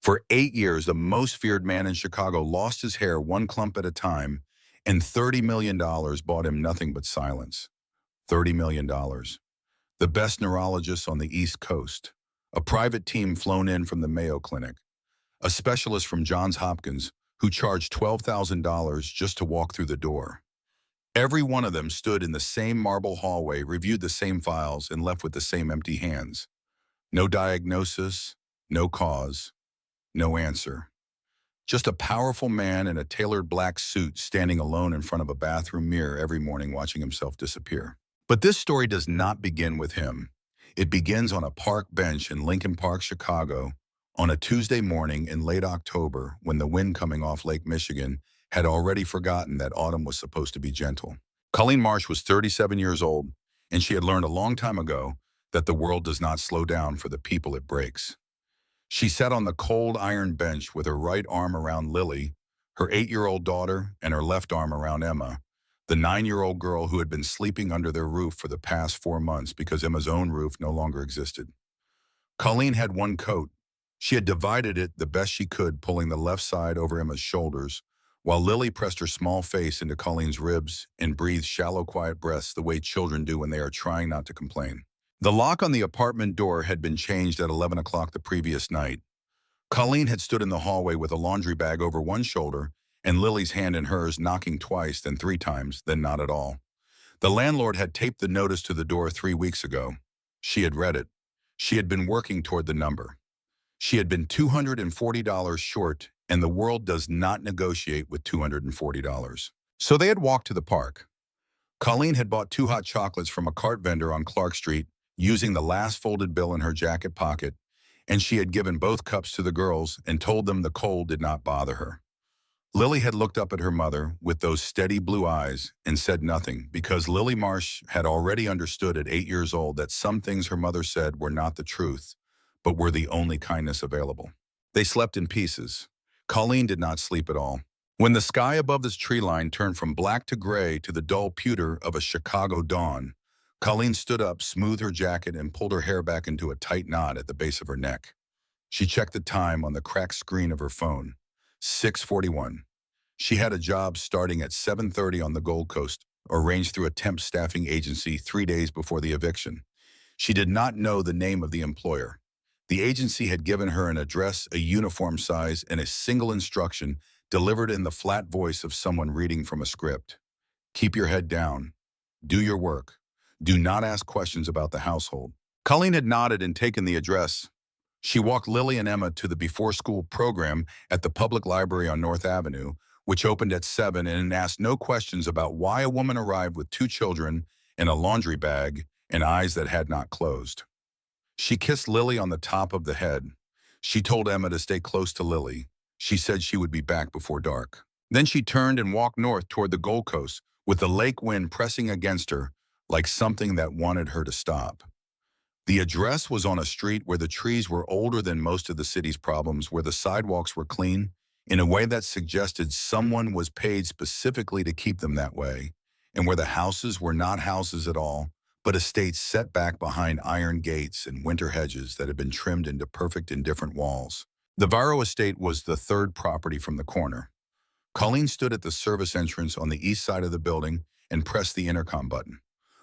For 8 years, the most feared man in Chicago lost his hair one clump at a time, and $30 million bought him nothing but silence. $30 million. The best neurologist on the East Coast, a private team flown in from the Mayo Clinic, a specialist from Johns Hopkins who charged $12,000 just to walk through the door. Every one of them stood in the same marble hallway, reviewed the same files, and left with the same empty hands. No diagnosis, no cause, no answer. Just a powerful man in a tailored black suit standing alone in front of a bathroom mirror every morning watching himself disappear. But this story does not begin with him. It begins on a park bench in Lincoln Park, Chicago, on a Tuesday morning in late October when the wind coming off Lake Michigan had already forgotten that autumn was supposed to be gentle. Colleen Marsh was 37 years old, and she had learned a long time ago that the world does not slow down for the people it breaks. She sat on the cold iron bench with her right arm around Lily, her 8-year-old daughter, and her left arm around Emma, the 9-year-old girl who had been sleeping under their roof for the past 4 months because Emma's own roof no longer existed. Colleen had one coat. She had divided it the best she could, pulling the left side over Emma's shoulders, while Lily pressed her small face into Colleen's ribs and breathed shallow, quiet breaths the way children do when they are trying not to complain. The lock on the apartment door had been changed at 11 o'clock the previous night. Colleen had stood in the hallway with a laundry bag over one shoulder and Lily's hand in hers, knocking twice, then 3 times, then not at all. The landlord had taped the notice to the door 3 weeks ago. She had read it. She had been working toward the number. She had been $240 short, and the world does not negotiate with $240. So they had walked to the park. Colleen had bought 2 hot chocolates from a cart vendor on Clark Street, using the last folded bill in her jacket pocket, and she had given both cups to the girls and told them the cold did not bother her. Lily had looked up at her mother with those steady blue eyes and said nothing because Lily Marsh had already understood at 8 years old that some things her mother said were not the truth, but were the only kindness available. They slept in pieces. Colleen did not sleep at all. When the sky above this tree line turned from black to gray to the dull pewter of a Chicago dawn, Colleen stood up, smoothed her jacket, and pulled her hair back into a tight knot at the base of her neck. She checked the time on the cracked screen of her phone. 6:41. She had a job starting at 7:30 on the Gold Coast, arranged through a temp staffing agency 3 days before the eviction. She did not know the name of the employer. The agency had given her an address, a uniform size, and a single instruction delivered in the flat voice of someone reading from a script. Keep your head down. Do your work. Do not ask questions about the household. Colleen had nodded and taken the address. She walked Lily and Emma to the before-school program at the public library on North Avenue, which opened at 7, and asked no questions about why a woman arrived with 2 children and a laundry bag and eyes that had not closed. She kissed Lily on the top of the head. She told Emma to stay close to Lily. She said she would be back before dark. Then she turned and walked north toward the Gold Coast, with the lake wind pressing against her like something that wanted her to stop. The address was on a street where the trees were older than most of the city's problems, where the sidewalks were clean, in a way that suggested someone was paid specifically to keep them that way, and where the houses were not houses at all, but estates set back behind iron gates and winter hedges that had been trimmed into perfect indifferent walls. The Varro estate was the 3rd property from the corner. Colleen stood at the service entrance on the east side of the building and pressed the intercom button.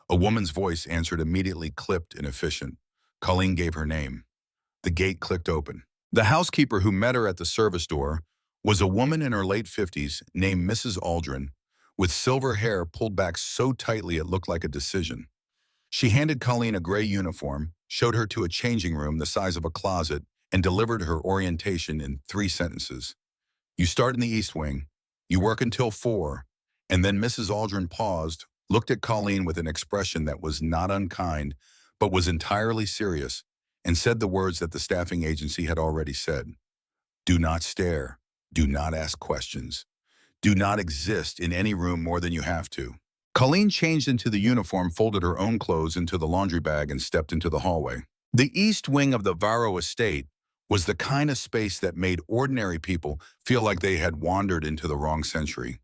A woman's voice answered immediately, clipped and efficient. Colleen gave her name. The gate clicked open. The housekeeper who met her at the service door was a woman in her late 50s named Mrs. Aldrin, with silver hair pulled back so tightly it looked like a decision. She handed Colleen a gray uniform, showed her to a changing room the size of a closet, and delivered her orientation in 3 sentences. You start in the East Wing, you work until 4, and then Mrs. Aldrin paused, looked at Colleen with an expression that was not unkind, but was entirely serious, and said the words that the staffing agency had already said. Do not stare. Do not ask questions. Do not exist in any room more than you have to. Colleen changed into the uniform, folded her own clothes into the laundry bag, and stepped into the hallway. The East Wing of the Varro estate was the kind of space that made ordinary people feel like they had wandered into the wrong century.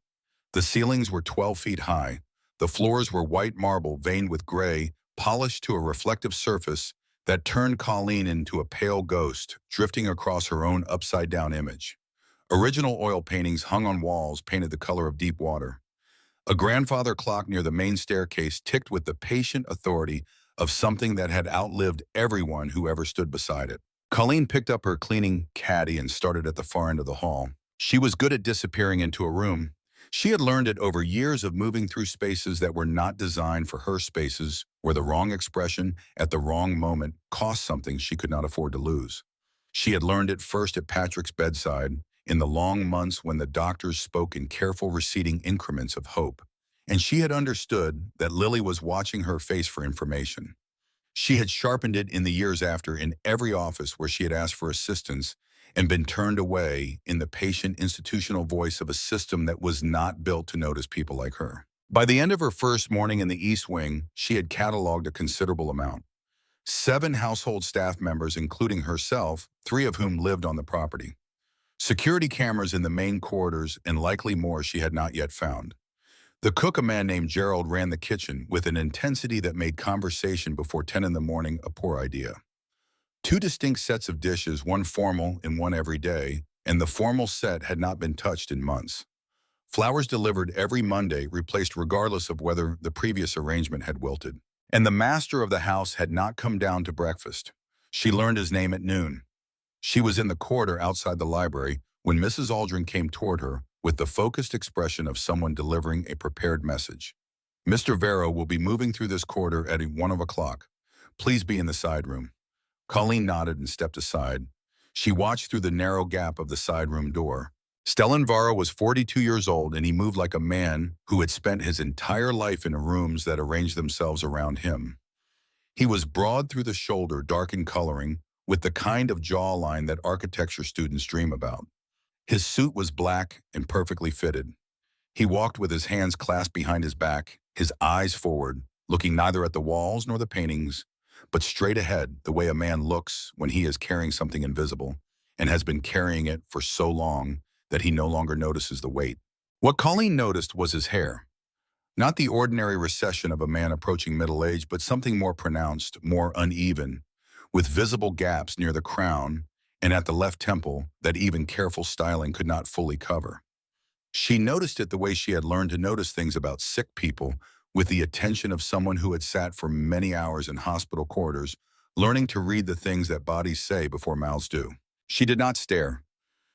The ceilings were 12 feet high. The floors were white marble veined with gray, polished to a reflective surface that turned Colleen into a pale ghost, drifting across her own upside-down image. Original oil paintings hung on walls painted the color of deep water. A grandfather clock near the main staircase ticked with the patient authority of something that had outlived everyone who ever stood beside it. Colleen picked up her cleaning caddy and started at the far end of the hall. She was good at disappearing into a room. She had learned it over years of moving through spaces that were not designed for her, spaces where the wrong expression at the wrong moment cost something she could not afford to lose. She had learned it first at Patrick's bedside, in the long months when the doctors spoke in careful receding increments of hope. And she had understood that Lily was watching her face for information. She had sharpened it in the years after in every office where she had asked for assistance and been turned away, in the patient institutional voice of a system that was not built to notice people like her. By the end of her first morning in the East Wing, she had cataloged a considerable amount. 7 household staff members, including herself, 3 of whom lived on the property. Security cameras in the main corridors, and likely more she had not yet found. The cook, a man named Gerald, ran the kitchen with an intensity that made conversation before 10 in the morning a poor idea. 2 distinct sets of dishes, one formal and one everyday, and the formal set had not been touched in months. Flowers delivered every Monday, replaced regardless of whether the previous arrangement had wilted. And the master of the house had not come down to breakfast. She learned his name at noon. She was in the corridor outside the library when Mrs. Aldrin came toward her with the focused expression of someone delivering a prepared message. "Mr. Vero will be moving through this corridor at 1 o'clock. Please be in the side room." Colleen nodded and stepped aside. She watched through the narrow gap of the side room door. Stellan Varo was 42 years old, and he moved like a man who had spent his entire life in rooms that arranged themselves around him. He was broad through the shoulder, dark in coloring, with the kind of jawline that architecture students dream about. His suit was black and perfectly fitted. He walked with his hands clasped behind his back, his eyes forward, looking neither at the walls nor the paintings, but straight ahead, the way a man looks when he is carrying something invisible and has been carrying it for so long that he no longer notices the weight. What Colleen noticed was his hair. Not the ordinary recession of a man approaching middle age, but something more pronounced, more uneven, with visible gaps near the crown and at the left temple that even careful styling could not fully cover. She noticed it the way she had learned to notice things about sick people, with the attention of someone who had sat for many hours in hospital corridors, learning to read the things that bodies say before mouths do. She did not stare.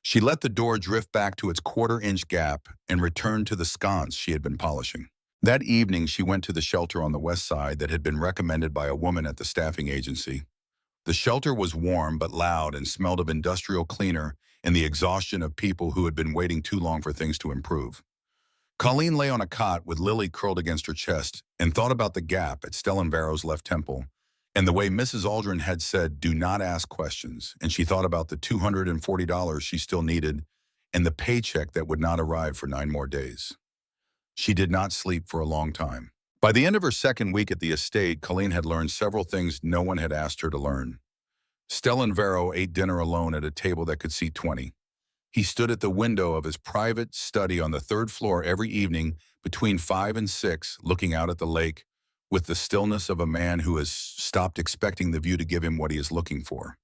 She let the door drift back to its quarter-inch gap and returned to the sconce she had been polishing. That evening, she went to the shelter on the west side that had been recommended by a woman at the staffing agency. The shelter was warm but loud and smelled of industrial cleaner and the exhaustion of people who had been waiting too long for things to improve. Colleen lay on a cot with Lily curled against her chest and thought about the gap at Stellan Varo's left temple and the way Mrs. Aldrin had said, "Do not ask questions," and she thought about the $240 she still needed and the paycheck that would not arrive for 9 more days. She did not sleep for a long time. By the end of her second week at the estate, Colleen had learned several things no one had asked her to learn. Stellan Varo ate dinner alone at a table that could seat 20. He stood at the window of his private study on the 3rd floor every evening between 5 and 6, looking out at the lake, with the stillness of a man who has stopped expecting the view to give him what he is looking for.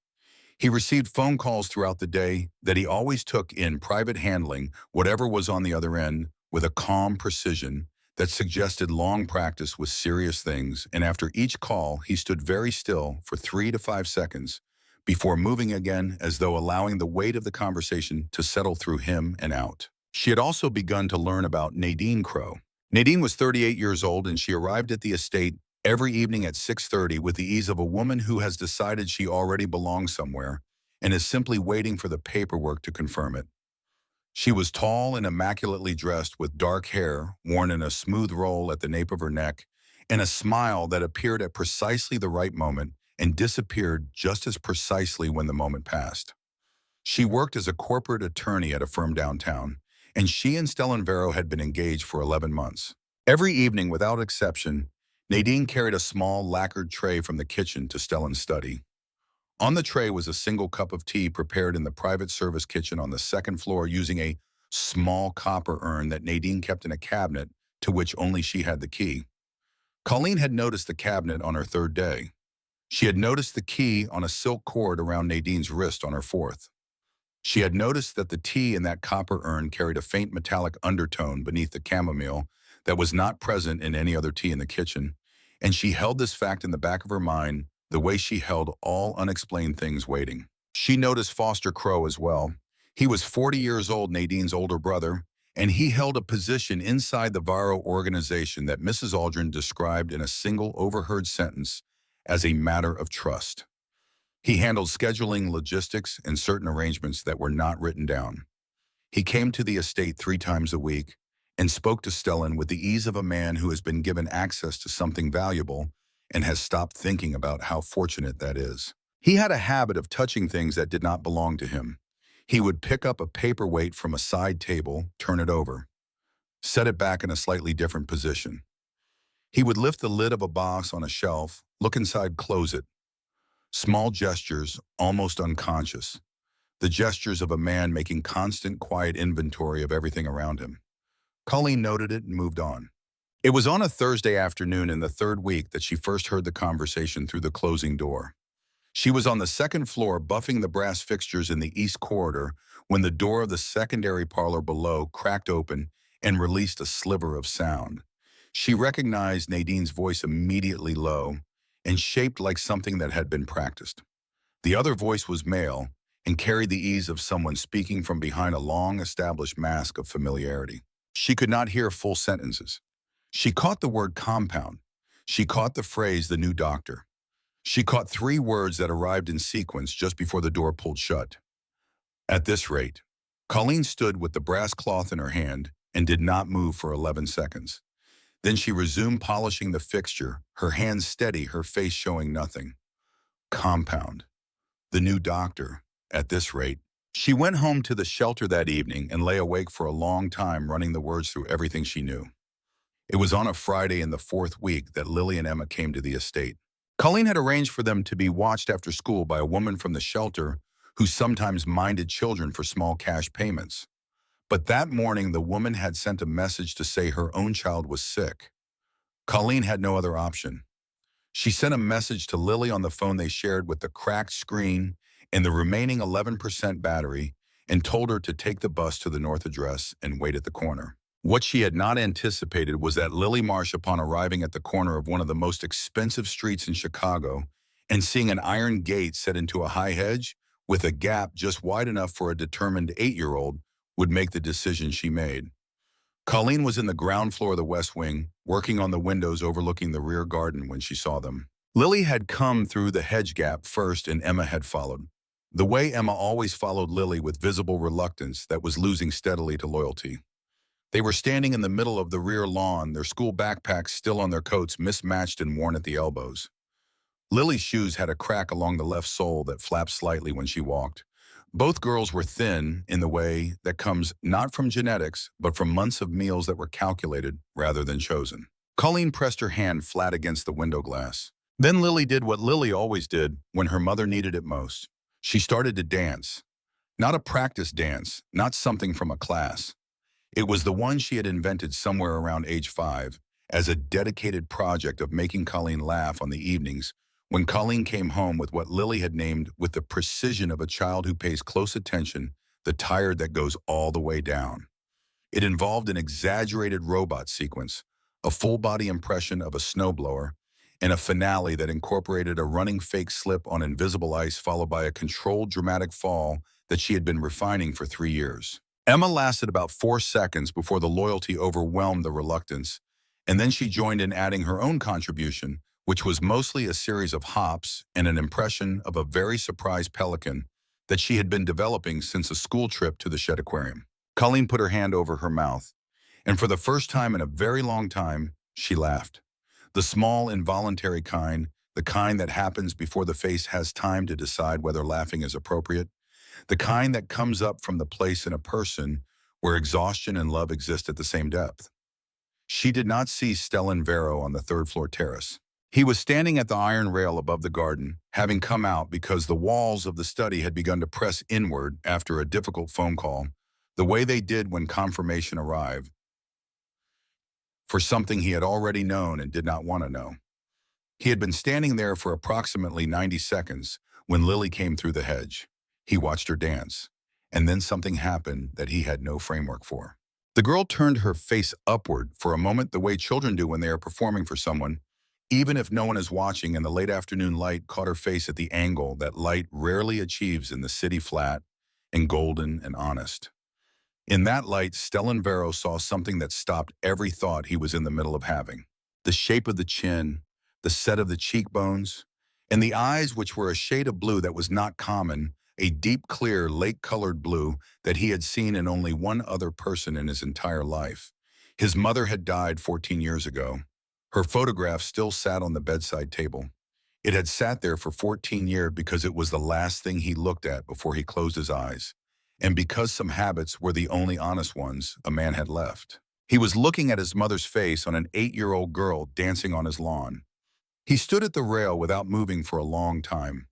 He received phone calls throughout the day that he always took in private handling, whatever was on the other end, with a calm precision that suggested long practice with serious things, and after each call, he stood very still for 3 to 5 seconds before moving again, as though allowing the weight of the conversation to settle through him and out. She had also begun to learn about Nadine Crow. Nadine was 38 years old, and she arrived at the estate every evening at 6:30 with the ease of a woman who has decided she already belongs somewhere and is simply waiting for the paperwork to confirm it. She was tall and immaculately dressed, with dark hair worn in a smooth roll at the nape of her neck and a smile that appeared at precisely the right moment and disappeared just as precisely when the moment passed. She worked as a corporate attorney at a firm downtown, and she and Stellan Varo had been engaged for 11 months. Every evening, without exception, Nadine carried a small lacquered tray from the kitchen to Stellan's study. On the tray was a single cup of tea prepared in the private service kitchen on the 2nd floor using a small copper urn that Nadine kept in a cabinet to which only she had the key. Colleen had noticed the cabinet on her 3rd day. She had noticed the key on a silk cord around Nadine's wrist on her fourth. She had noticed that the tea in that copper urn carried a faint metallic undertone beneath the chamomile that was not present in any other tea in the kitchen, and she held this fact in the back of her mind the way she held all unexplained things waiting. She noticed Foster Crow as well. He was 40 years old, Nadine's older brother, and he held a position inside the Varro organization that Mrs. Aldrin described in a single overheard sentence as a matter of trust. He handled scheduling, logistics, and certain arrangements that were not written down. He came to the estate 3 times a week and spoke to Stellan with the ease of a man who has been given access to something valuable and has stopped thinking about how fortunate that is. He had a habit of touching things that did not belong to him. He would pick up a paperweight from a side table, turn it over, set it back in a slightly different position. He would lift the lid of a box on a shelf, look inside, close it. Small gestures, almost unconscious. The gestures of a man making constant, quiet inventory of everything around him. Colleen noted it and moved on. It was on a Thursday afternoon in the 3rd week that she first heard the conversation through the closing door. She was on the 2nd floor buffing the brass fixtures in the east corridor when the door of the secondary parlor below cracked open and released a sliver of sound. She recognized Nadine's voice immediately, low and shaped like something that had been practiced. The other voice was male and carried the ease of someone speaking from behind a long-established mask of familiarity. She could not hear full sentences. She caught the word compound. She caught the phrase the new doctor. She caught 3 words that arrived in sequence just before the door pulled shut. At this rate, Colleen stood with the brass cloth in her hand and did not move for 11 seconds. Then she resumed polishing the fixture, her hands steady, her face showing nothing. Compound. The new doctor. At this rate. She went home to the shelter that evening and lay awake for a long time running the words through everything she knew. It was on a Friday in the 4th week that Lily and Emma came to the estate. Colleen had arranged for them to be watched after school by a woman from the shelter who sometimes minded children for small cash payments. But that morning, the woman had sent a message to say her own child was sick. Colleen had no other option. She sent a message to Lily on the phone they shared with the cracked screen and the remaining 11% battery and told her to take the bus to the north address and wait at the corner. What she had not anticipated was that Lily Marsh, upon arriving at the corner of one of the most expensive streets in Chicago and seeing an iron gate set into a high hedge with a gap just wide enough for a determined 8-year-old, would make the decision she made. Colleen was in the ground floor of the West Wing, working on the windows overlooking the rear garden when she saw them. Lily had come through the hedge gap first and Emma had followed. The way Emma always followed Lily with visible reluctance that was losing steadily to loyalty. They were standing in the middle of the rear lawn, their school backpacks still on their coats, mismatched and worn at the elbows. Lily's shoes had a crack along the left sole that flapped slightly when she walked. Both girls were thin in the way that comes not from genetics, but from months of meals that were calculated rather than chosen. Colleen pressed her hand flat against the window glass. Then Lily did what Lily always did when her mother needed it most. She started to dance. Not a practice dance, not something from a class. It was the one she had invented somewhere around age 5 as a dedicated project of making Colleen laugh on the evenings when Colleen came home with what Lily had named, with the precision of a child who pays close attention, the tire that goes all the way down. It involved an exaggerated robot sequence, a full-body impression of a snowblower, and a finale that incorporated a running fake slip on invisible ice followed by a controlled dramatic fall that she had been refining for 3 years. Emma lasted about 4 seconds before the loyalty overwhelmed the reluctance, and then she joined in adding her own contribution, which was mostly a series of hops and an impression of a very surprised pelican that she had been developing since a school trip to the Shed Aquarium. Colleen put her hand over her mouth, and for the first time in a very long time, she laughed. The small, involuntary kind, the kind that happens before the face has time to decide whether laughing is appropriate, the kind that comes up from the place in a person where exhaustion and love exist at the same depth. She did not see Stellan Varro on the 3rd floor terrace. He was standing at the iron rail above the garden, having come out because the walls of the study had begun to press inward after a difficult phone call, the way they did when confirmation arrived, for something he had already known and did not want to know. He had been standing there for approximately 90 seconds when Lily came through the hedge. He watched her dance, and then something happened that he had no framework for. The girl turned her face upward for a moment the way children do when they are performing for someone, even if no one is watching, and the late afternoon light caught her face at the angle that light rarely achieves in the city flat and golden and honest. In that light, Stellan Vero saw something that stopped every thought he was in the middle of having. The shape of the chin, the set of the cheekbones, and the eyes, which were a shade of blue that was not common, a deep, clear, lake-colored blue that he had seen in only one other person in his entire life. His mother had died 14 years ago. Her photograph still sat on the bedside table. It had sat there for 14 years because it was the last thing he looked at before he closed his eyes, and because some habits were the only honest ones a man had left. He was looking at his mother's face on an 8-year-old girl dancing on his lawn. He stood at the rail without moving for a long time.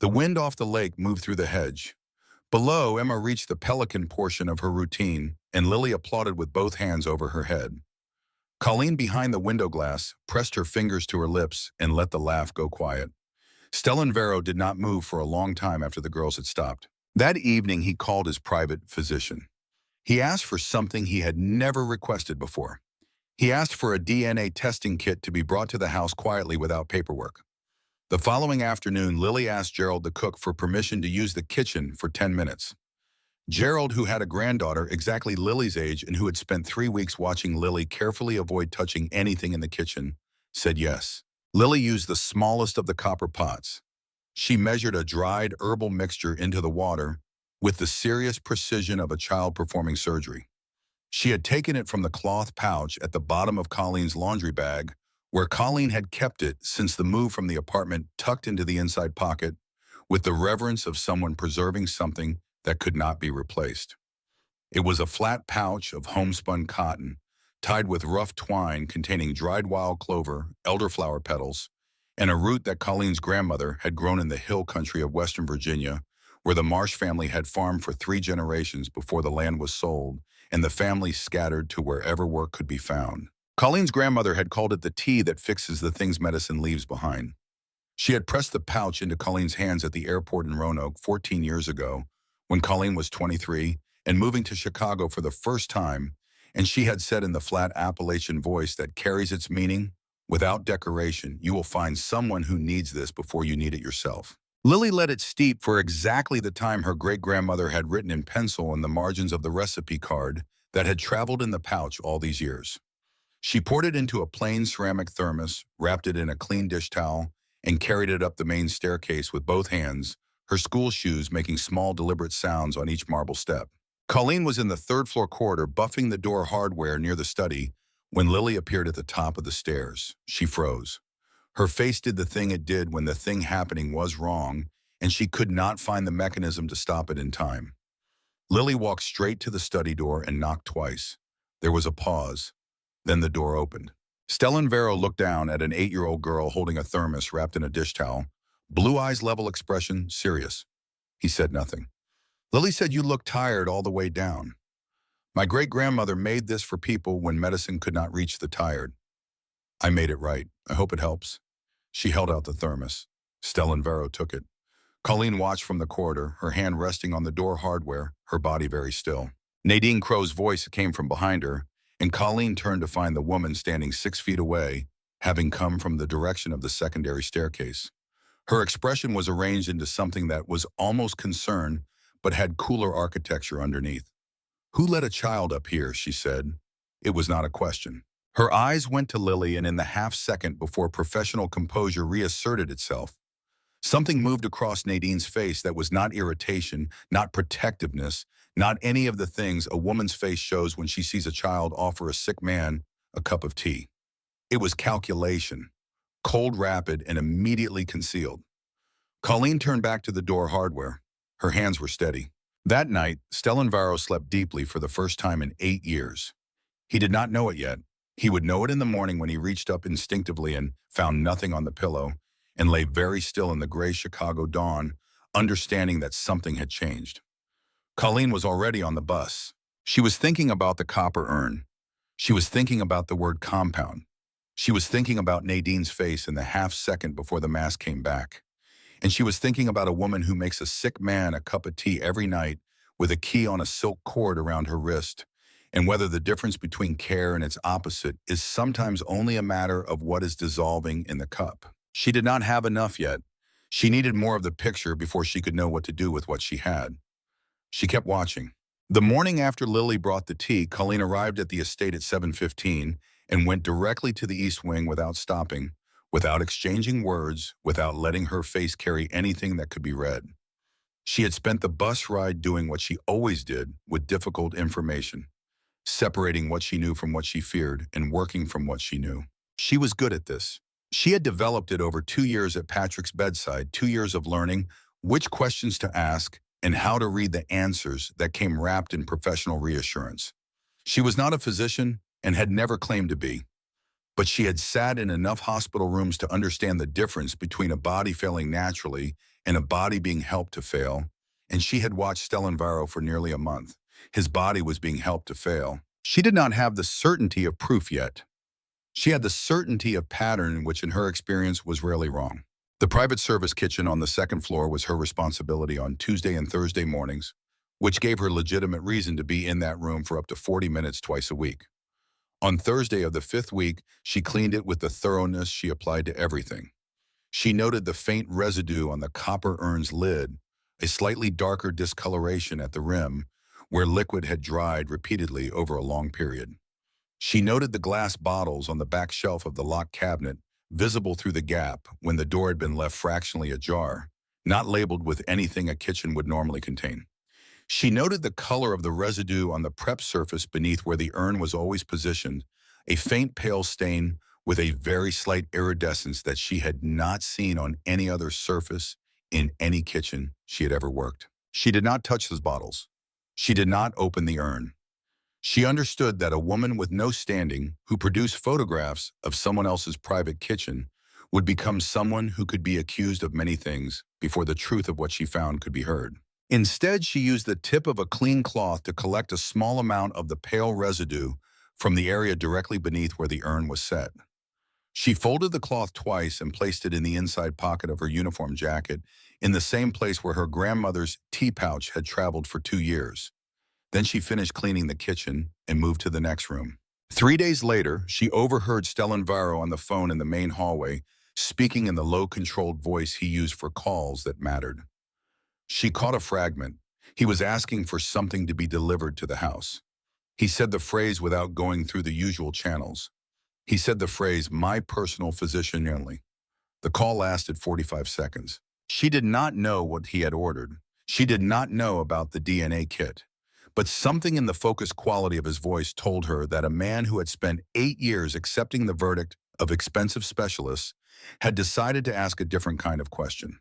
The wind off the lake moved through the hedge. Below, Emma reached the pelican portion of her routine, and Lily applauded with both hands over her head. Colleen, behind the window glass, pressed her fingers to her lips and let the laugh go quiet. Stellan Vero did not move for a long time after the girls had stopped. That evening, he called his private physician. He asked for something he had never requested before. He asked for a DNA testing kit to be brought to the house quietly without paperwork. The following afternoon, Lily asked Gerald the cook for permission to use the kitchen for 10 minutes. Gerald, who had a granddaughter exactly Lily's age and who had spent 3 weeks watching Lily carefully avoid touching anything in the kitchen, said yes. Lily used the smallest of the copper pots. She measured a dried herbal mixture into the water with the serious precision of a child performing surgery. She had taken it from the cloth pouch at the bottom of Colleen's laundry bag, where Colleen had kept it since the move from the apartment, tucked into the inside pocket, with the reverence of someone preserving something that could not be replaced. It was a flat pouch of homespun cotton, tied with rough twine containing dried wild clover, elderflower petals, and a root that Colleen's grandmother had grown in the hill country of Western Virginia, where the Marsh family had farmed for 3 generations before the land was sold, and the family scattered to wherever work could be found. Colleen's grandmother had called it the tea that fixes the things medicine leaves behind. She had pressed the pouch into Colleen's hands at the airport in Roanoke 14 years ago, when Colleen was 23 and moving to Chicago for the first time, and she had said in the flat Appalachian voice that carries its meaning, "Without decoration, you will find someone who needs this before you need it yourself." Lily let it steep for exactly the time her great-grandmother had written in pencil on the margins of the recipe card that had traveled in the pouch all these years. She poured it into a plain ceramic thermos, wrapped it in a clean dish towel, and carried it up the main staircase with both hands, her school shoes making small, deliberate sounds on each marble step. Colleen was in the third-floor corridor buffing the door hardware near the study when Lily appeared at the top of the stairs. She froze. Her face did the thing it did when the thing happening was wrong, and she could not find the mechanism to stop it in time. Lily walked straight to the study door and knocked twice. There was a pause. Then the door opened. Stellan Vero looked down at an 8-year-old girl holding a thermos wrapped in a dish towel. Blue eyes, level expression, serious. He said nothing. Lily said, "You look tired all the way down." "My great-grandmother made this for people when medicine could not reach the tired. I made it right. I hope it helps." She held out the thermos. Stellan Vero took it. Colleen watched from the corridor, her hand resting on the door hardware, her body very still. Nadine Crow's voice came from behind her, and Colleen turned to find the woman standing 6 feet away, having come from the direction of the secondary staircase. Her expression was arranged into something that was almost concern, but had cooler architecture underneath. "Who let a child up here?" she said. It was not a question. Her eyes went to Lily, and in the half-second before professional composure reasserted itself, something moved across Nadine's face that was not irritation, not protectiveness, not any of the things a woman's face shows when she sees a child offer a sick man a cup of tea. It was calculation, cold, rapid, and immediately concealed. Colleen turned back to the door hardware. Her hands were steady. That night, Stellan Vero slept deeply for the first time in 8 years. He did not know it yet. He would know it in the morning when he reached up instinctively and found nothing on the pillow and lay very still in the gray Chicago dawn, understanding that something had changed. Colleen was already on the bus. She was thinking about the copper urn. She was thinking about the word compound. She was thinking about Nadine's face in the half second before the mask came back. And she was thinking about a woman who makes a sick man a cup of tea every night with a key on a silk cord around her wrist, and whether the difference between care and its opposite is sometimes only a matter of what is dissolving in the cup. She did not have enough yet. She needed more of the picture before she could know what to do with what she had. She kept watching. The morning after Lily brought the tea, Colleen arrived at the estate at 7:15 and went directly to the East Wing without stopping, without exchanging words, without letting her face carry anything that could be read. She had spent the bus ride doing what she always did with difficult information, separating what she knew from what she feared and working from what she knew. She was good at this. She had developed it over 2 years at Patrick's bedside, 2 years of learning which questions to ask and how to read the answers that came wrapped in professional reassurance. She was not a physician and had never claimed to be, but she had sat in enough hospital rooms to understand the difference between a body failing naturally and a body being helped to fail, and she had watched Stellan for nearly a month. His body was being helped to fail. She did not have the certainty of proof yet. She had the certainty of pattern, which in her experience was rarely wrong. The private service kitchen on the second floor was her responsibility on Tuesday and Thursday mornings, which gave her legitimate reason to be in that room for up to 40 minutes twice a week. On Thursday of the fifth week, she cleaned it with the thoroughness she applied to everything. She noted the faint residue on the copper urn's lid, a slightly darker discoloration at the rim, where liquid had dried repeatedly over a long period. She noted the glass bottles on the back shelf of the locked cabinet, visible through the gap when the door had been left fractionally ajar, not labeled with anything a kitchen would normally contain. She noted the color of the residue on the prep surface beneath where the urn was always positioned, a faint pale stain with a very slight iridescence that she had not seen on any other surface in any kitchen she had ever worked. She did not touch those bottles. She did not open the urn. She understood that a woman with no standing who produced photographs of someone else's private kitchen would become someone who could be accused of many things before the truth of what she found could be heard. Instead, she used the tip of a clean cloth to collect a small amount of the pale residue from the area directly beneath where the urn was set. She folded the cloth twice and placed it in the inside pocket of her uniform jacket, in the same place where her grandmother's tea pouch had traveled for 2 years. Then she finished cleaning the kitchen and moved to the next room. 3 days later, she overheard Stellan on the phone in the main hallway, speaking in the low-controlled voice he used for calls that mattered. She caught a fragment. He was asking for something to be delivered to the house. He said the phrase without going through the usual channels. He said the phrase, "my personal physician only." The call lasted 45 seconds. She did not know what he had ordered. She did not know about the DNA kit. But something in the focused quality of his voice told her that a man who had spent 8 years accepting the verdict of expensive specialists had decided to ask a different kind of question.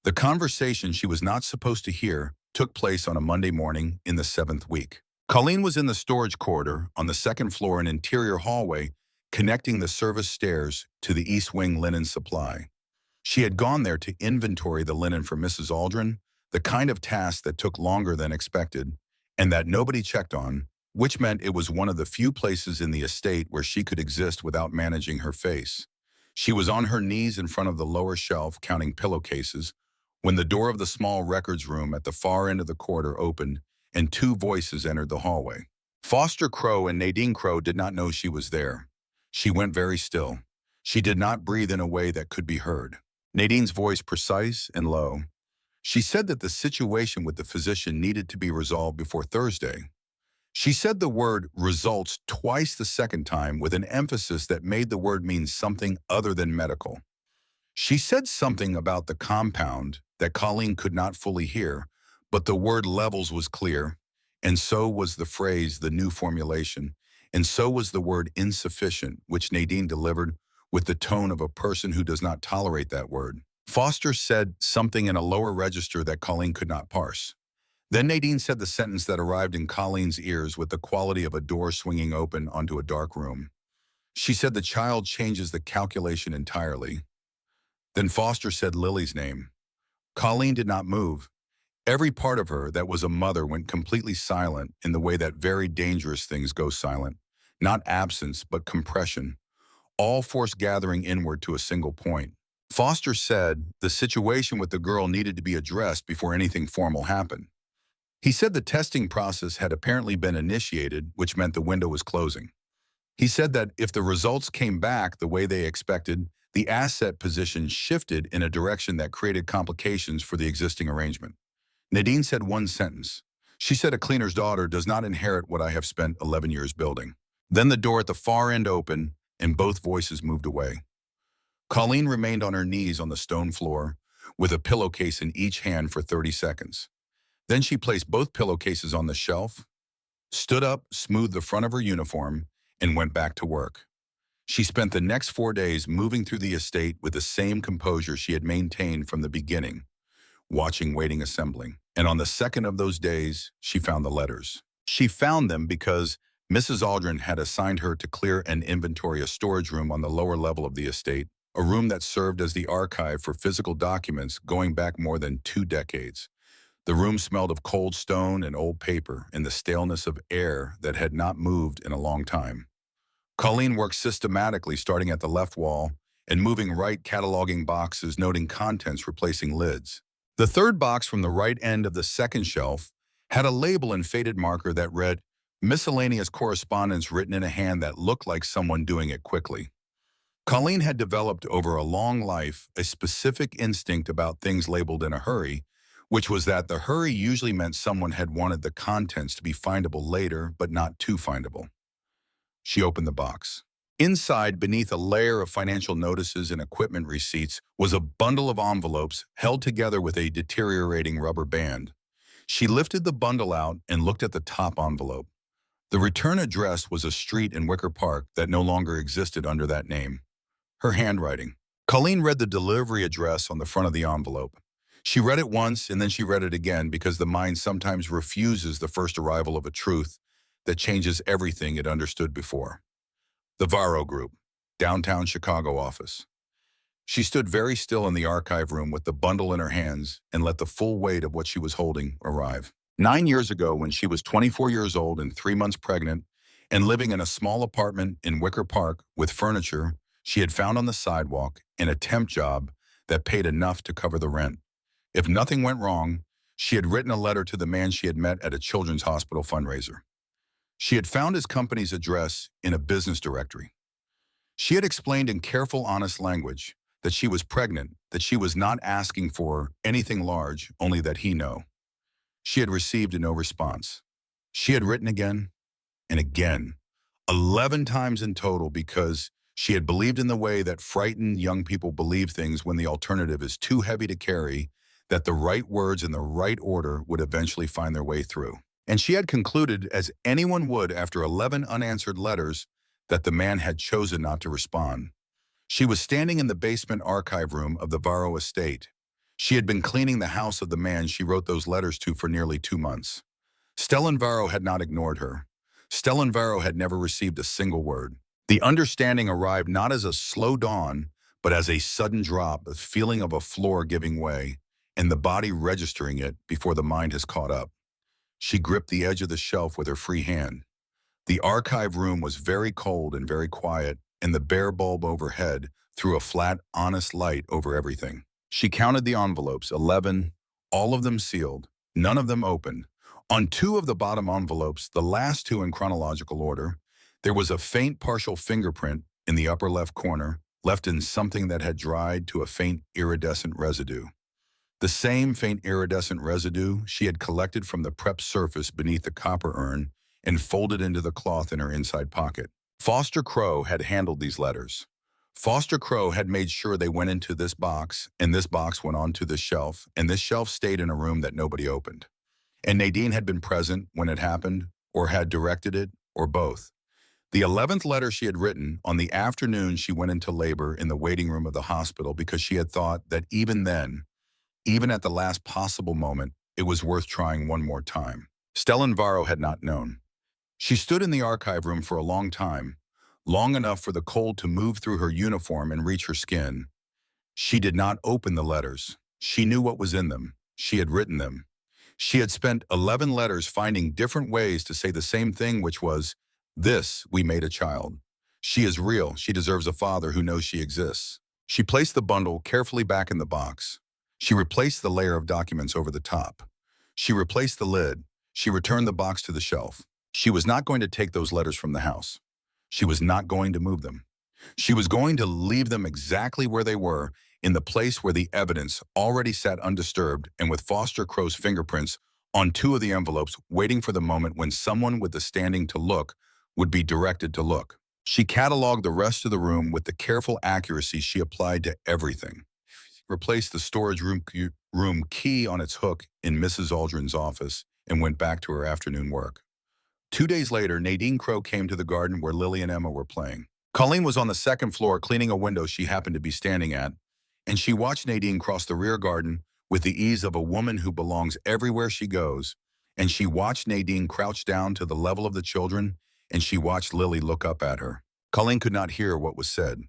The conversation she was not supposed to hear took place on a Monday morning in the 7th week. Colleen was in the storage corridor on the second floor, an interior hallway connecting the service stairs to the East Wing linen supply. She had gone there to inventory the linen for Mrs. Aldrin, the kind of task that took longer than expected, and that nobody checked on, which meant it was one of the few places in the estate where she could exist without managing her face. She was on her knees in front of the lower shelf counting pillowcases when the door of the small records room at the far end of the corridor opened and 2 voices entered the hallway. Foster Crow and Nadine Crow did not know she was there. She went very still. She did not breathe in a way that could be heard. Nadine's voice precise and low. She said that the situation with the physician needed to be resolved before Thursday. She said the word results twice the second time with an emphasis that made the word mean something other than medical. She said something about the compound that Colleen could not fully hear, but the word levels was clear, and so was the phrase, the new formulation, and so was the word insufficient, which Nadine delivered with the tone of a person who does not tolerate that word. Foster said something in a lower register that Colleen could not parse. Then Nadine said the sentence that arrived in Colleen's ears with the quality of a door swinging open onto a dark room. She said the child changes the calculation entirely. Then Foster said Lily's name. Colleen did not move. Every part of her that was a mother went completely silent in the way that very dangerous things go silent. Not absence, but compression. all force gathering inward to a single point. Foster said the situation with the girl needed to be addressed before anything formal happened. He said the testing process had apparently been initiated, which meant the window was closing. He said that if the results came back the way they expected, the asset position shifted in a direction that created complications for the existing arrangement. Nadine said one sentence. She said a cleaner's daughter does not inherit what I have spent 11 years building. Then the door at the far end opened, and both voices moved away. Colleen remained on her knees on the stone floor, with a pillowcase in each hand for 30 seconds. Then she placed both pillowcases on the shelf, stood up, smoothed the front of her uniform, and went back to work. She spent the next 4 days moving through the estate with the same composure she had maintained from the beginning, watching, waiting, assembling. And on the second of those days, she found the letters. She found them because Mrs. Aldrin had assigned her to clear and inventory a storage room on the lower level of the estate, a room that served as the archive for physical documents going back more than 2 decades. The room smelled of cold stone and old paper and the staleness of air that had not moved in a long time. Colleen worked systematically, starting at the left wall and moving right, cataloging boxes, noting contents, replacing lids. The third box from the right end of the second shelf had a label in faded marker that read, "Miscellaneous correspondence," written in a hand that looked like someone doing it quickly. Colleen had developed over a long life a specific instinct about things labeled in a hurry, which was that the hurry usually meant someone had wanted the contents to be findable later, but not too findable. She opened the box. Inside, beneath a layer of financial notices and equipment receipts, was a bundle of envelopes held together with a deteriorating rubber band. She lifted the bundle out and looked at the top envelope. The return address was a street in Wicker Park that no longer existed under that name. Her handwriting. Colleen read the delivery address on the front of the envelope. She read it once and then she read it again because the mind sometimes refuses the first arrival of a truth that changes everything it understood before. The Varro Group, downtown Chicago office. She stood very still in the archive room with the bundle in her hands and let the full weight of what she was holding arrive. 9 years ago, when she was 24 years old and 3 months pregnant and living in a small apartment in Wicker Park with furniture she had found on the sidewalk and a temp job that paid enough to cover the rent. If nothing went wrong, she had written a letter to the man she had met at a children's hospital fundraiser. She had found his company's address in a business directory. She had explained in careful, honest language that she was pregnant, that she was not asking for anything large, only that he know. She had received no response. She had written again and again, 11 times in total, because she had believed in the way that frightened young people believe things when the alternative is too heavy to carry, that the right words in the right order would eventually find their way through. And she had concluded, as anyone would after 11 unanswered letters, that the man had chosen not to respond. She was standing in the basement archive room of the Varro estate. She had been cleaning the house of the man she wrote those letters to for nearly 2 months. Stellan Varro had not ignored her. Stellan Varro had never received a single word. The understanding arrived not as a slow dawn, but as a sudden drop, a feeling of a floor giving way, and the body registering it before the mind has caught up. She gripped the edge of the shelf with her free hand. The archive room was very cold and very quiet, and the bare bulb overhead threw a flat, honest light over everything. She counted the envelopes, 11, all of them sealed, none of them opened. On 2 of the bottom envelopes, the last 2 in chronological order, there was a faint partial fingerprint in the upper left corner, left in something that had dried to a faint iridescent residue. The same faint iridescent residue she had collected from the prep surface beneath the copper urn and folded into the cloth in her inside pocket. Foster Crowe had handled these letters. Foster Crowe had made sure they went into this box, and this box went onto this shelf, and this shelf stayed in a room that nobody opened. And Nadine had been present when it happened, or had directed it, or both. The 11th letter she had written on the afternoon she went into labor in the waiting room of the hospital because she had thought that even then, even at the last possible moment, it was worth trying one more time. Stellan Varro had not known. She stood in the archive room for a long time, long enough for the cold to move through her uniform and reach her skin. She did not open the letters. She knew what was in them. She had written them. She had spent 11 letters finding different ways to say the same thing, which was, "This, we made a child." She is real. She deserves a father who knows she exists. She placed the bundle carefully back in the box. She replaced the layer of documents over the top. She replaced the lid. She returned the box to the shelf. She was not going to take those letters from the house. She was not going to move them. She was going to leave them exactly where they were, in the place where the evidence already sat undisturbed and with Foster Crow's fingerprints on two of the envelopes, waiting for the moment when someone with the standing to look would be directed to look. She cataloged the rest of the room with the careful accuracy she applied to everything. Replaced the storage room key on its hook in Mrs. Aldrin's office and went back to her afternoon work. 2 days later, Nadine Crowe came to the garden where Lily and Emma were playing. Colleen was on the second floor cleaning a window she happened to be standing at, and she watched Nadine cross the rear garden with the ease of a woman who belongs everywhere she goes, and she watched Nadine crouch down to the level of the children, and she watched Lily look up at her. Colleen could not hear what was said.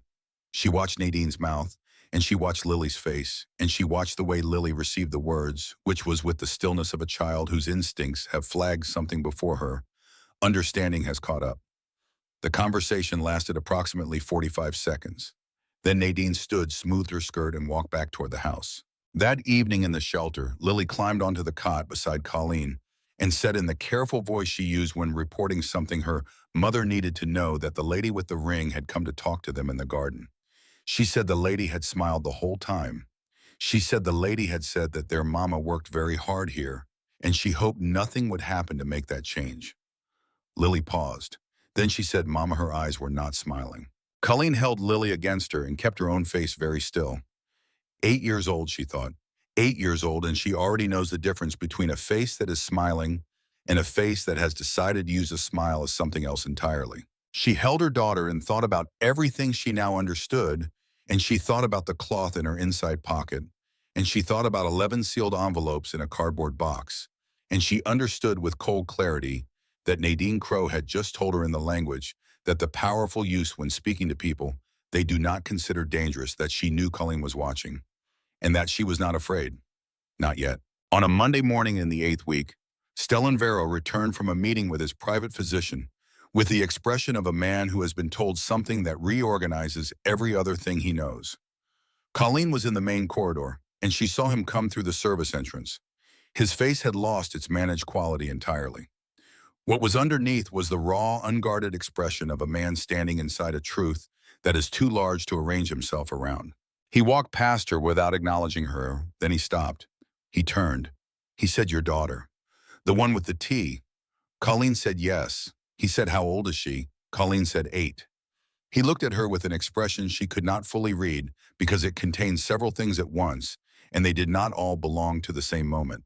She watched Nadine's mouth, and she watched Lily's face, and she watched the way Lily received the words, which was with the stillness of a child whose instincts have flagged something before her. Understanding has caught up. The conversation lasted approximately 45 seconds. Then Nadine stood, smoothed her skirt, and walked back toward the house. That evening in the shelter, Lily climbed onto the cot beside Colleen and said in the careful voice she used when reporting something her mother needed to know that the lady with the ring had come to talk to them in the garden. She said the lady had smiled the whole time. She said the lady had said that their mama worked very hard here, and she hoped nothing would happen to make that change. Lily paused. Then she said, Mama, her eyes were not smiling. Colleen held Lily against her and kept her own face very still. 8 years old, she thought. 8 years old, and she already knows the difference between a face that is smiling and a face that has decided to use a smile as something else entirely. She held her daughter and thought about everything she now understood, and she thought about the cloth in her inside pocket, and she thought about 11 sealed envelopes in a cardboard box, and she understood with cold clarity that Nadine Crowe had just told her in the language that the powerful use when speaking to people they do not consider dangerous, that she knew Colleen was watching, and that she was not afraid. Not yet. On a Monday morning in the 8th week, Stellan Vero returned from a meeting with his private physician with the expression of a man who has been told something that reorganizes every other thing he knows. Colleen was in the main corridor, and she saw him come through the service entrance. His face had lost its managed quality entirely. What was underneath was the raw, unguarded expression of a man standing inside a truth that is too large to arrange himself around. He walked past her without acknowledging her, then he stopped. He turned. He said, Your daughter. The one with the T. Colleen said yes. He said, How old is she? Colleen said 8. He looked at her with an expression she could not fully read because it contained several things at once, and they did not all belong to the same moment.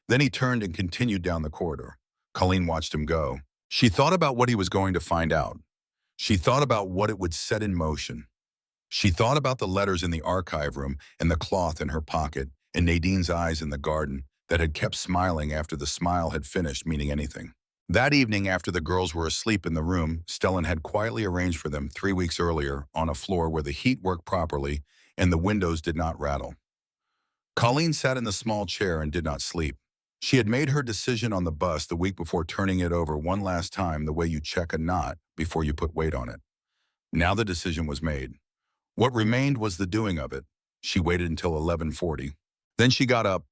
Then he turned and continued down the corridor. Colleen watched him go. She thought about what he was going to find out. She thought about what it would set in motion. She thought about the letters in the archive room and the cloth in her pocket and Nadine's eyes in the garden that had kept smiling after the smile had finished meaning anything. That evening, after the girls were asleep in the room Stellan had quietly arranged for them 3 weeks earlier on a floor where the heat worked properly and the windows did not rattle, Colleen sat in the small chair and did not sleep. She had made her decision on the bus the week before, turning it over one last time the way you check a knot before you put weight on it. Now the decision was made. What remained was the doing of it. She waited until 11:40. Then she got up,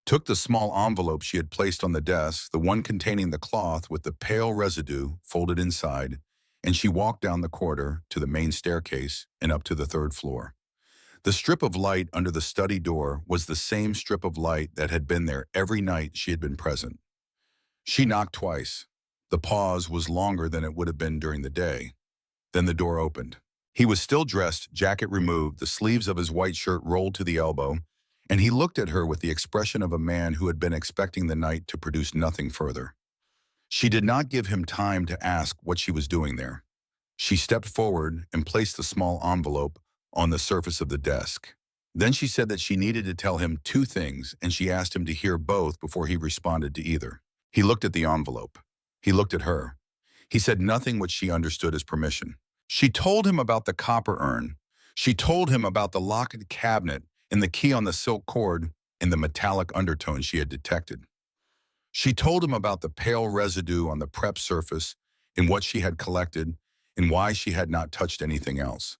took the small envelope she had placed on the desk, the one containing the cloth with the pale residue folded inside, and she walked down the corridor to the main staircase and up to the 3rd floor. The strip of light under the study door was the same strip of light that had been there every night she had been present. She knocked twice. The pause was longer than it would have been during the day. Then the door opened. He was still dressed, jacket removed, the sleeves of his white shirt rolled to the elbow, and he looked at her with the expression of a man who had been expecting the night to produce nothing further. She did not give him time to ask what she was doing there. She stepped forward and placed the small envelope on the surface of the desk. Then she said that she needed to tell him 2 things, and she asked him to hear both before he responded to either. He looked at the envelope. He looked at her. He said nothing which she understood as permission. She told him about the copper urn. She told him about the locked cabinet and the key on the silk cord and the metallic undertone she had detected. She told him about the pale residue on the prep surface and what she had collected, and why she had not touched anything else.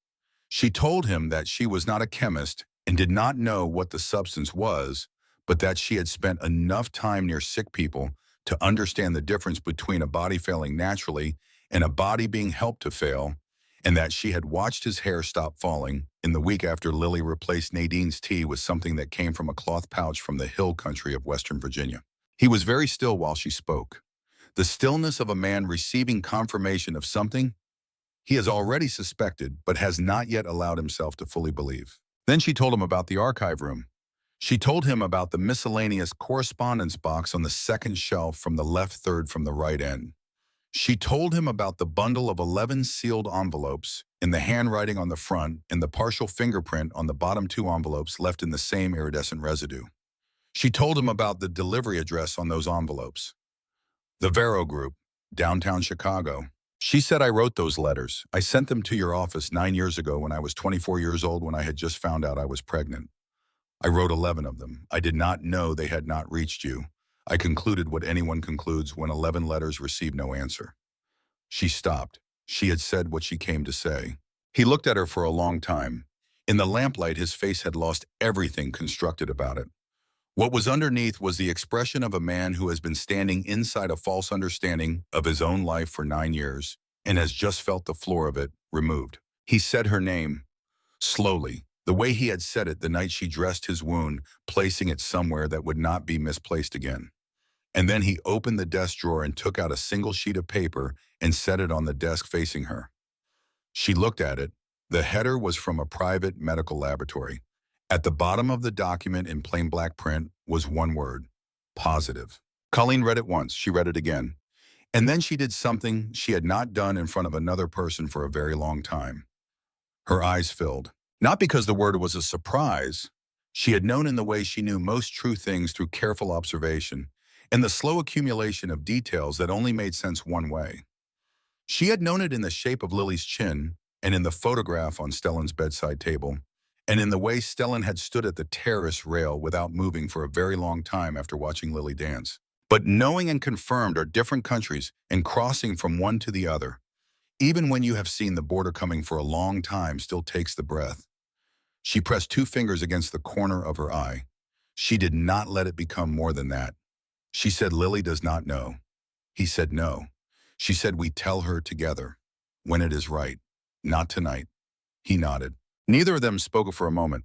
She told him that she was not a chemist and did not know what the substance was, but that she had spent enough time near sick people to understand the difference between a body failing naturally and a body being helped to fail, and that she had watched his hair stop falling in the week after Lily replaced Nadine's tea with something that came from a cloth pouch from the hill country of Western Virginia. He was very still while she spoke. The stillness of a man receiving confirmation of something he has already suspected but has not yet allowed himself to fully believe. Then she told him about the archive room. She told him about the miscellaneous correspondence box on the second shelf from the left third from the right end. She told him about the bundle of 11 sealed envelopes and the handwriting on the front and the partial fingerprint on the bottom two envelopes left in the same iridescent residue. She told him about the delivery address on those envelopes. The Vero Group, downtown Chicago. She said, I wrote those letters. I sent them to your office 9 years ago when I was 24 years old when I had just found out I was pregnant. I wrote 11 of them. I did not know they had not reached you. I concluded what anyone concludes when 11 letters receive no answer. She stopped. She had said what she came to say. He looked at her for a long time. In the lamplight, his face had lost everything constructed about it. What was underneath was the expression of a man who has been standing inside a false understanding of his own life for 9 years and has just felt the floor of it removed. He said her name, slowly, the way he had said it the night she dressed his wound, placing it somewhere that would not be misplaced again. And then he opened the desk drawer and took out a single sheet of paper and set it on the desk facing her. She looked at it. The header was from a private medical laboratory. At the bottom of the document in plain black print was one word, positive. Colleen read it once. She read it again. And then she did something she had not done in front of another person for a very long time. Her eyes filled. Not because the word was a surprise. She had known in the way she knew most true things through careful observation and the slow accumulation of details that only made sense one way. She had known it in the shape of Lily's chin and in the photograph on Stellan's bedside table, and in the way Stellan had stood at the terrace rail without moving for a very long time after watching Lily dance. But knowing and confirmed are different countries and crossing from one to the other. Even when you have seen the border coming for a long time still takes the breath. She pressed 2 fingers against the corner of her eye. She did not let it become more than that. She said, Lily does not know. He said no. She said, we tell her together, when it is right, not tonight. He nodded. Neither of them spoke for a moment.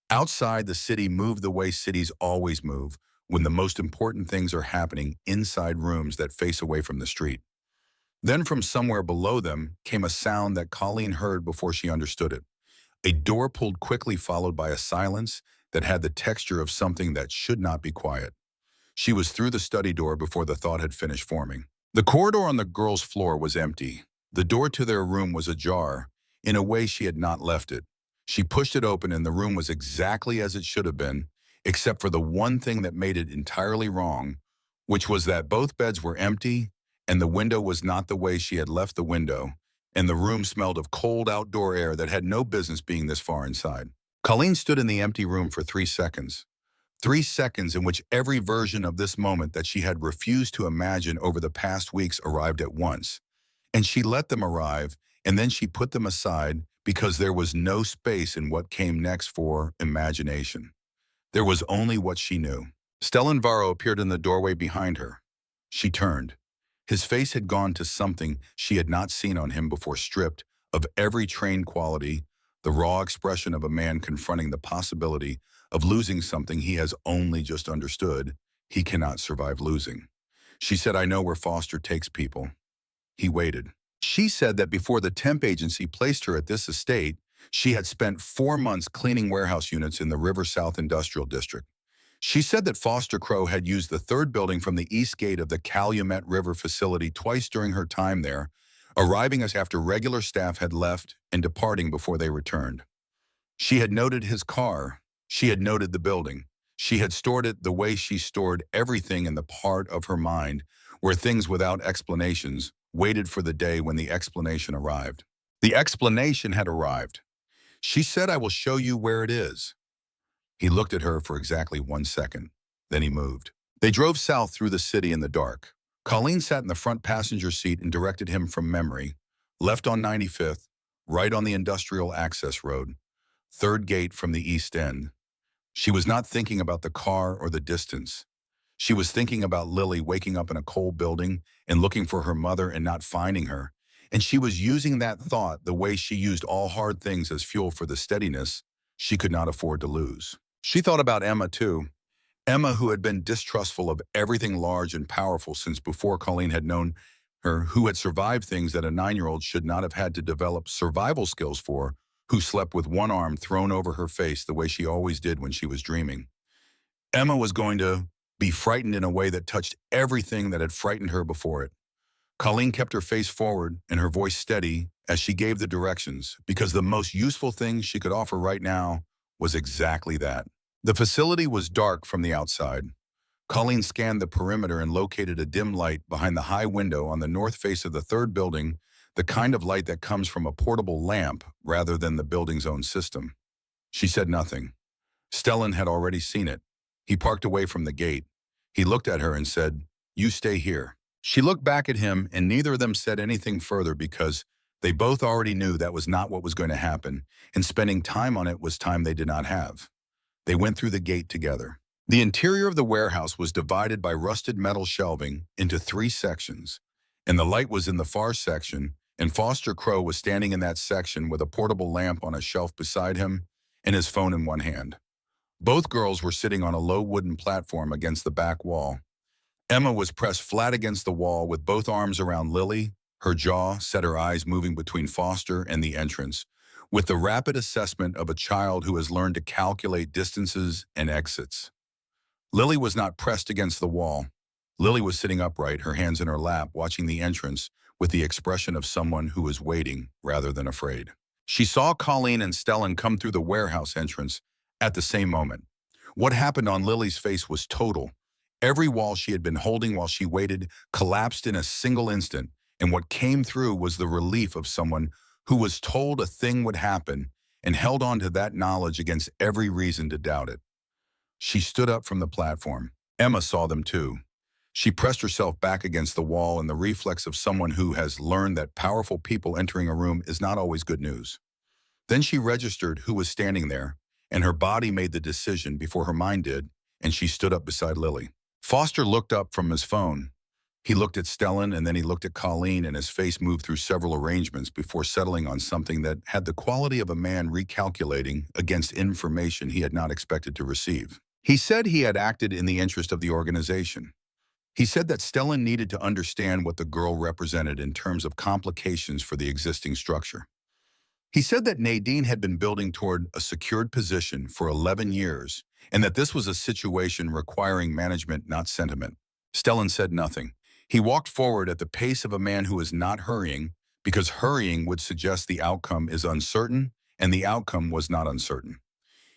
Outside, the city moved the way cities always move, when the most important things are happening inside rooms that face away from the street. Then from somewhere below them came a sound that Colleen heard before she understood it. A door pulled quickly, followed by a silence that had the texture of something that should not be quiet. She was through the study door before the thought had finished forming. The corridor on the girls' floor was empty. The door to their room was ajar, in a way she had not left it. She pushed it open and the room was exactly as it should have been, except for the one thing that made it entirely wrong, which was that both beds were empty and the window was not the way she had left the window, and the room smelled of cold outdoor air that had no business being this far inside. Colleen stood in the empty room for 3 seconds. 3 seconds in which every version of this moment that she had refused to imagine over the past weeks arrived at once. And she let them arrive, and then she put them aside because there was no space in what came next for imagination. There was only what she knew. Stellan Varro appeared in the doorway behind her. She turned. His face had gone to something she had not seen on him before, stripped of every trained quality, the raw expression of a man confronting the possibility of losing something he has only just understood he cannot survive losing. She said, I know where Foster takes people. He waited. She said that before the temp agency placed her at this estate, she had spent 4 months cleaning warehouse units in the River South Industrial District. She said that Foster Crow had used the 3rd building from the east gate of the Calumet River facility twice during her time there, arriving as after regular staff had left and departing before they returned. She had noted his car. She had noted the building. She had stored it the way she stored everything in the part of her mind where things without explanations waited for the day when the explanation arrived. The explanation had arrived. She said, I will show you where it is. He looked at her for exactly 1 second. Then he moved. They drove south through the city in the dark. Colleen sat in the front passenger seat and directed him from memory. Left on 95th, right on the industrial access road, third gate from the east end. She was not thinking about the car or the distance. She was thinking about Lily waking up in a cold building and looking for her mother and not finding her. And she was using that thought the way she used all hard things as fuel for the steadiness she could not afford to lose. She thought about Emma too. Emma, who had been distrustful of everything large and powerful since before Colleen had known her, who had survived things that a 9-year-old should not have had to develop survival skills for, who slept with one arm thrown over her face the way she always did when she was dreaming. Emma was going to be frightened in a way that touched everything that had frightened her before it. Colleen kept her face forward and her voice steady as she gave the directions, because the most useful thing she could offer right now was exactly that. The facility was dark from the outside. Colleen scanned the perimeter and located a dim light behind the high window on the north face of the third building, the kind of light that comes from a portable lamp rather than the building's own system. She said nothing. Stellan had already seen it. He parked away from the gate. He looked at her and said, "You stay here." She looked back at him, and neither of them said anything further because they both already knew that was not what was going to happen, and spending time on it was time they did not have. They went through the gate together. The interior of the warehouse was divided by rusted metal shelving into 3 sections, and the light was in the far section, and Foster Crow was standing in that section with a portable lamp on a shelf beside him and his phone in one hand. Both girls were sitting on a low wooden platform against the back wall. Emma was pressed flat against the wall with both arms around Lily, her jaw set, her eyes moving between Foster and the entrance, with the rapid assessment of a child who has learned to calculate distances and exits. Lily was not pressed against the wall. Lily was sitting upright, her hands in her lap, watching the entrance with the expression of someone who is waiting rather than afraid. She saw Colleen and Stellan come through the warehouse entrance at the same moment. What happened on Lily's face was total. Every wall she had been holding while she waited collapsed in a single instant, and what came through was the relief of someone who was told a thing would happen and held on to that knowledge against every reason to doubt it. She stood up from the platform. Emma saw them too. She pressed herself back against the wall in the reflex of someone who has learned that powerful people entering a room is not always good news. Then she registered who was standing there, and her body made the decision before her mind did, and she stood up beside Lily. Foster looked up from his phone. He looked at Stellan, and then he looked at Colleen, and his face moved through several arrangements before settling on something that had the quality of a man recalculating against information he had not expected to receive. He said he had acted in the interest of the organization. He said that Stellan needed to understand what the girl represented in terms of complications for the existing structure. He said that Nadine had been building toward a secured position for 11 years, and that this was a situation requiring management, not sentiment. Stellan said nothing. He walked forward at the pace of a man who is not hurrying, because hurrying would suggest the outcome is uncertain, and the outcome was not uncertain.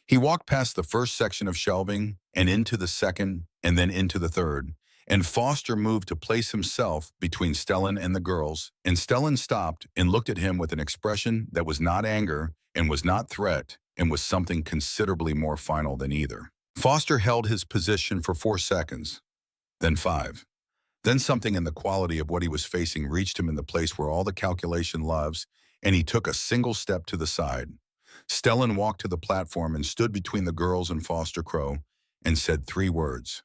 He walked past the first section of shelving and into the second and then into the third, and Foster moved to place himself between Stellan and the girls, and Stellan stopped and looked at him with an expression that was not anger and was not threat and was something considerably more final than either. Foster held his position for 4 seconds, then 5. Then something in the quality of what he was facing reached him in the place where all the calculation lives, and he took a single step to the side. Stellan walked to the platform and stood between the girls and Foster Crow and said 3 words.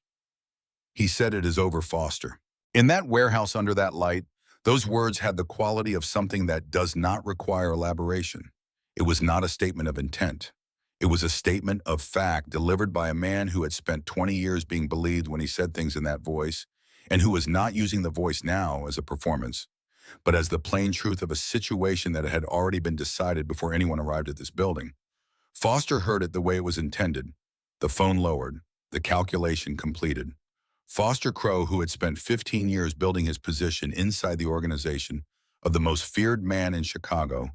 He said, "It is over, Foster." In that warehouse under that light, those words had the quality of something that does not require elaboration. It was not a statement of intent. It was a statement of fact delivered by a man who had spent 20 years being believed when he said things in that voice, and who was not using the voice now as a performance, but as the plain truth of a situation that had already been decided before anyone arrived at this building. Foster heard it the way it was intended. The phone lowered, the calculation completed. Foster Crow, who had spent 15 years building his position inside the organization of the most feared man in Chicago,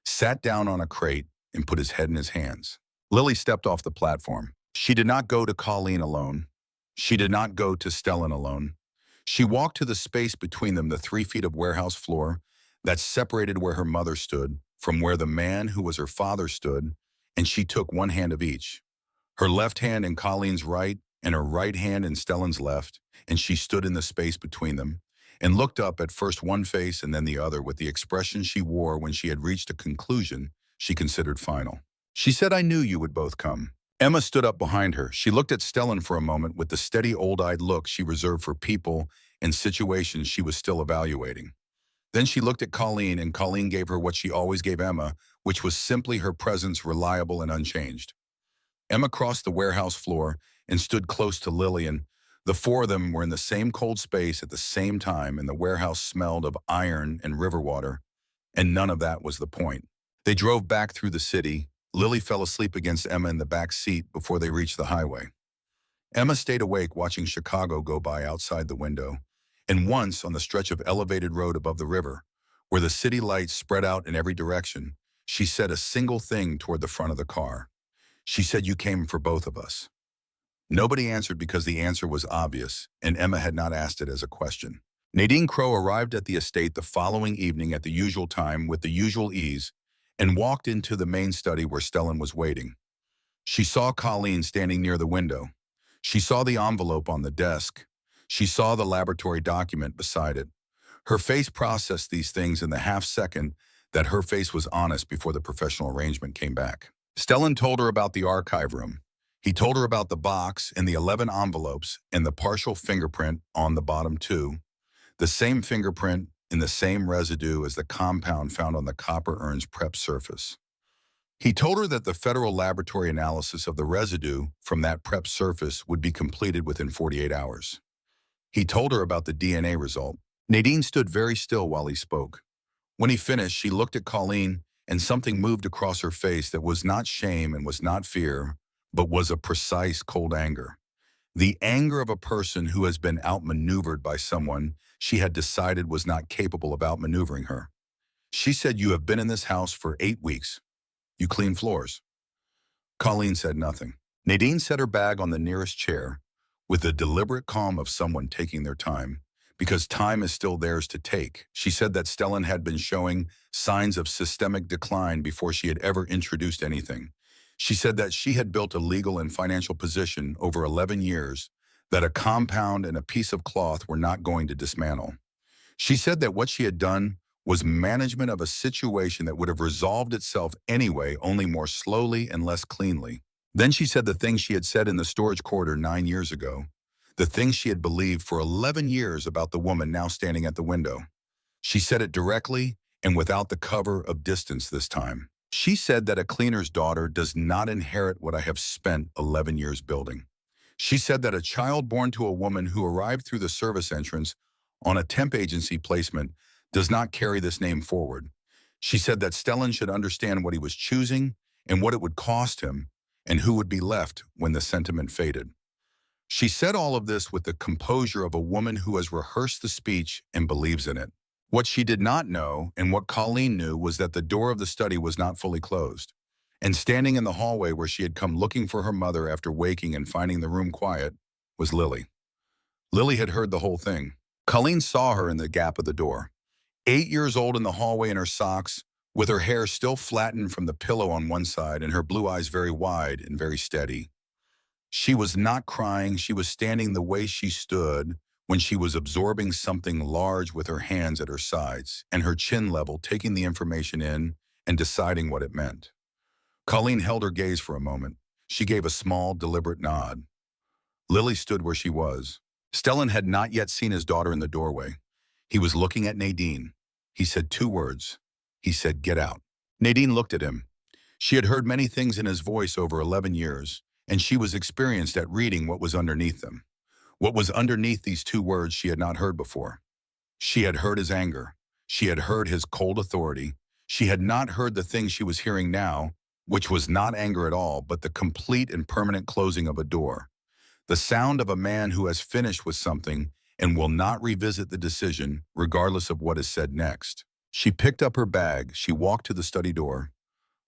sat down on a crate and put his head in his hands. Lily stepped off the platform. She did not go to Colleen alone. She did not go to Stellan alone. She walked to the space between them, the 3 feet of warehouse floor that separated where her mother stood from where the man who was her father stood, and she took one hand of each. Her left hand in Colleen's right and her right hand in Stellan's left, and she stood in the space between them. and looked up at first one face and then the other with the expression she wore when she had reached a conclusion she considered final. She said, "I knew you would both come." Emma stood up behind her. She looked at Stellan for a moment with the steady, old-eyed look she reserved for people and situations she was still evaluating. Then she looked at Colleen, and Colleen gave her what she always gave Emma, which was simply her presence, reliable and unchanged. Emma crossed the warehouse floor and stood close to Lillian. The four of them were in the same cold space at the same time, and the warehouse smelled of iron and river water, and none of that was the point. They drove back through the city. Lily fell asleep against Emma in the back seat before they reached the highway. Emma stayed awake watching Chicago go by outside the window, and once on the stretch of elevated road above the river, where the city lights spread out in every direction, she said a single thing toward the front of the car. She said, "You came for both of us." Nobody answered because the answer was obvious, and Emma had not asked it as a question. Nadine Crowe arrived at the estate the following evening at the usual time with the usual ease and walked into the main study where Stellan was waiting. She saw Colleen standing near the window. She saw the envelope on the desk. She saw the laboratory document beside it. Her face processed these things in the half-second that her face was honest before the professional arrangement came back. Stellan told her about the archive room. He told her about the box and the 11 envelopes and the partial fingerprint on the bottom two, the same fingerprint and the same residue as the compound found on the copper urn's prep surface. He told her that the federal laboratory analysis of the residue from that prep surface would be completed within 48 hours. He told her about the DNA result. Nadine stood very still while he spoke. When he finished, she looked at Colleen, and something moved across her face that was not shame and was not fear, but was a precise, cold anger. The anger of a person who has been outmaneuvered by someone she had decided was not capable of outmaneuvering her. She said, "You have been in this house for 8 weeks. You clean floors." Colleen said nothing. Nadine set her bag on the nearest chair with the deliberate calm of someone taking their time, because time is still theirs to take. She said that Stellan had been showing signs of systemic decline before she had ever introduced anything. She said that she had built a legal and financial position over 11 years that a compound and a piece of cloth were not going to dismantle. She said that what she had done was management of a situation that would have resolved itself anyway, only more slowly and less cleanly. Then she said the things she had said in the storage corridor 9 years ago, the things she had believed for 11 years about the woman now standing at the window. She said it directly and without the cover of distance this time. She said that a cleaner's daughter does not inherit what I have spent 11 years building. She said that a child born to a woman who arrived through the service entrance on a temp agency placement does not carry this name forward. She said that Stellan should understand what he was choosing and what it would cost him and who would be left when the sentiment faded. She said all of this with the composure of a woman who has rehearsed the speech and believes in it. What she did not know, and what Colleen knew, was that the door of the study was not fully closed. And standing in the hallway where she had come looking for her mother after waking and finding the room quiet, was Lily. Lily had heard the whole thing. Colleen saw her in the gap of the door. 8 years old in the hallway in her socks, with her hair still flattened from the pillow on one side and her blue eyes very wide and very steady. She was not crying. She was standing the way she stood when she was absorbing something large with her hands at her sides and her chin level, taking the information in and deciding what it meant. Colleen held her gaze for a moment. She gave a small, deliberate nod. Lily stood where she was. Stellan had not yet seen his daughter in the doorway. He was looking at Nadine. He said 2 words. He said, "Get out." Nadine looked at him. She had heard many things in his voice over 11 years, and she was experienced at reading what was underneath them. What was underneath these 2 words she had not heard before. She had heard his anger. She had heard his cold authority. She had not heard the thing she was hearing now, which was not anger at all, but the complete and permanent closing of a door. The sound of a man who has finished with something and will not revisit the decision, regardless of what is said next. She picked up her bag. She walked to the study door.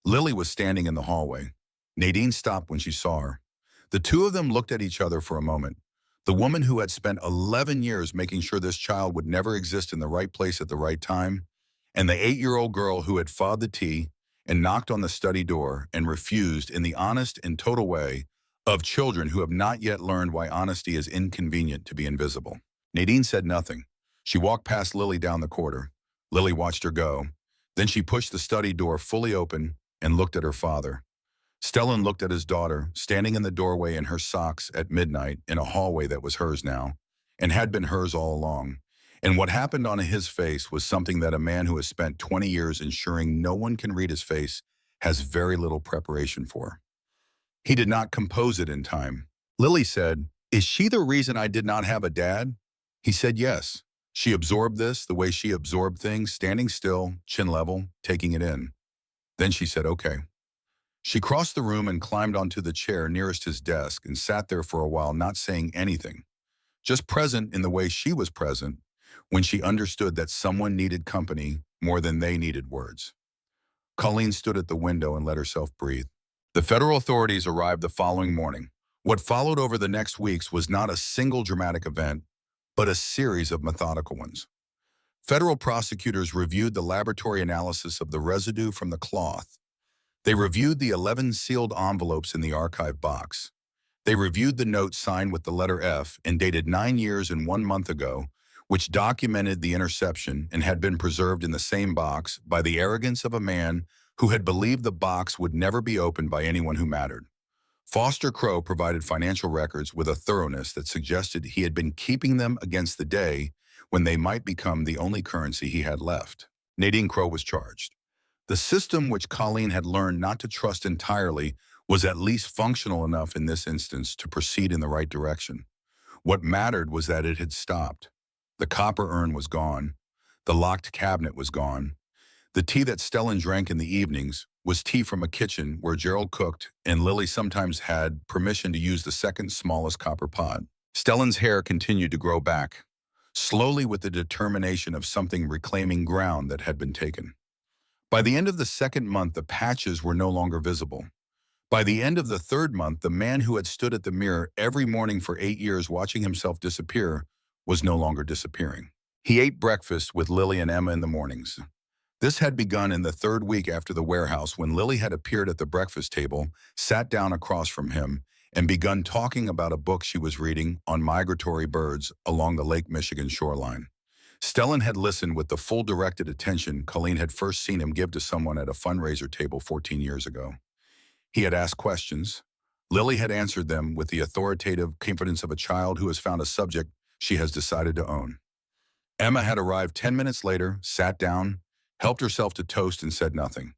Lily was standing in the hallway. Nadine stopped when she saw her. The 2 of them looked at each other for a moment. The woman who had spent 11 years making sure this child would never exist in the right place at the right time, and the 8-year-old girl who had fought the tea and knocked on the study door and refused in the honest and total way of children who have not yet learned why honesty is inconvenient to be invisible. Nadine said nothing. She walked past Lily down the corridor. Lily watched her go. Then she pushed the study door fully open and looked at her father. Stellan looked at his daughter, standing in the doorway in her socks at midnight in a hallway that was hers now, and had been hers all along. And what happened on his face was something that a man who has spent 20 years ensuring no one can read his face has very little preparation for. He did not compose it in time. Lily said, "Is she the reason I did not have a dad?" He said yes. She absorbed this the way she absorbed things, standing still, chin level, taking it in. Then she said, "Okay." She crossed the room and climbed onto the chair nearest his desk and sat there for a while, not saying anything, just present in the way she was present when she understood that someone needed company more than they needed words. Colleen stood at the window and let herself breathe. The federal authorities arrived the following morning. What followed over the next weeks was not a single dramatic event, but a series of methodical ones. Federal prosecutors reviewed the laboratory analysis of the residue from the cloth. They reviewed the 11 sealed envelopes in the archive box. They reviewed the note signed with the letter F and dated 9 years and 1 month ago, which documented the interception and had been preserved in the same box by the arrogance of a man who had believed the box would never be opened by anyone who mattered. Foster Crowe provided financial records with a thoroughness that suggested he had been keeping them against the day when they might become the only currency he had left. Nadine Crowe was charged. The system which Colleen had learned not to trust entirely was at least functional enough in this instance to proceed in the right direction. What mattered was that it had stopped. The copper urn was gone. The locked cabinet was gone. The tea that Stellan drank in the evenings was tea from a kitchen where Gerald cooked, and Lily sometimes had permission to use the second smallest copper pot. Stellan's hair continued to grow back, slowly with the determination of something reclaiming ground that had been taken. By the end of the second month, the patches were no longer visible. By the end of the third month, the man who had stood at the mirror every morning for 8 years watching himself disappear was no longer disappearing. He ate breakfast with Lily and Emma in the mornings. This had begun in the third week after the warehouse when Lily had appeared at the breakfast table, sat down across from him, and begun talking about a book she was reading on migratory birds along the Lake Michigan shoreline. Stellan had listened with the full directed attention Colleen had first seen him give to someone at a fundraiser table 14 years ago. He had asked questions. Lily had answered them with the authoritative confidence of a child who has found a subject she has decided to own. Emma had arrived 10 minutes later, sat down, helped herself to toast and said nothing.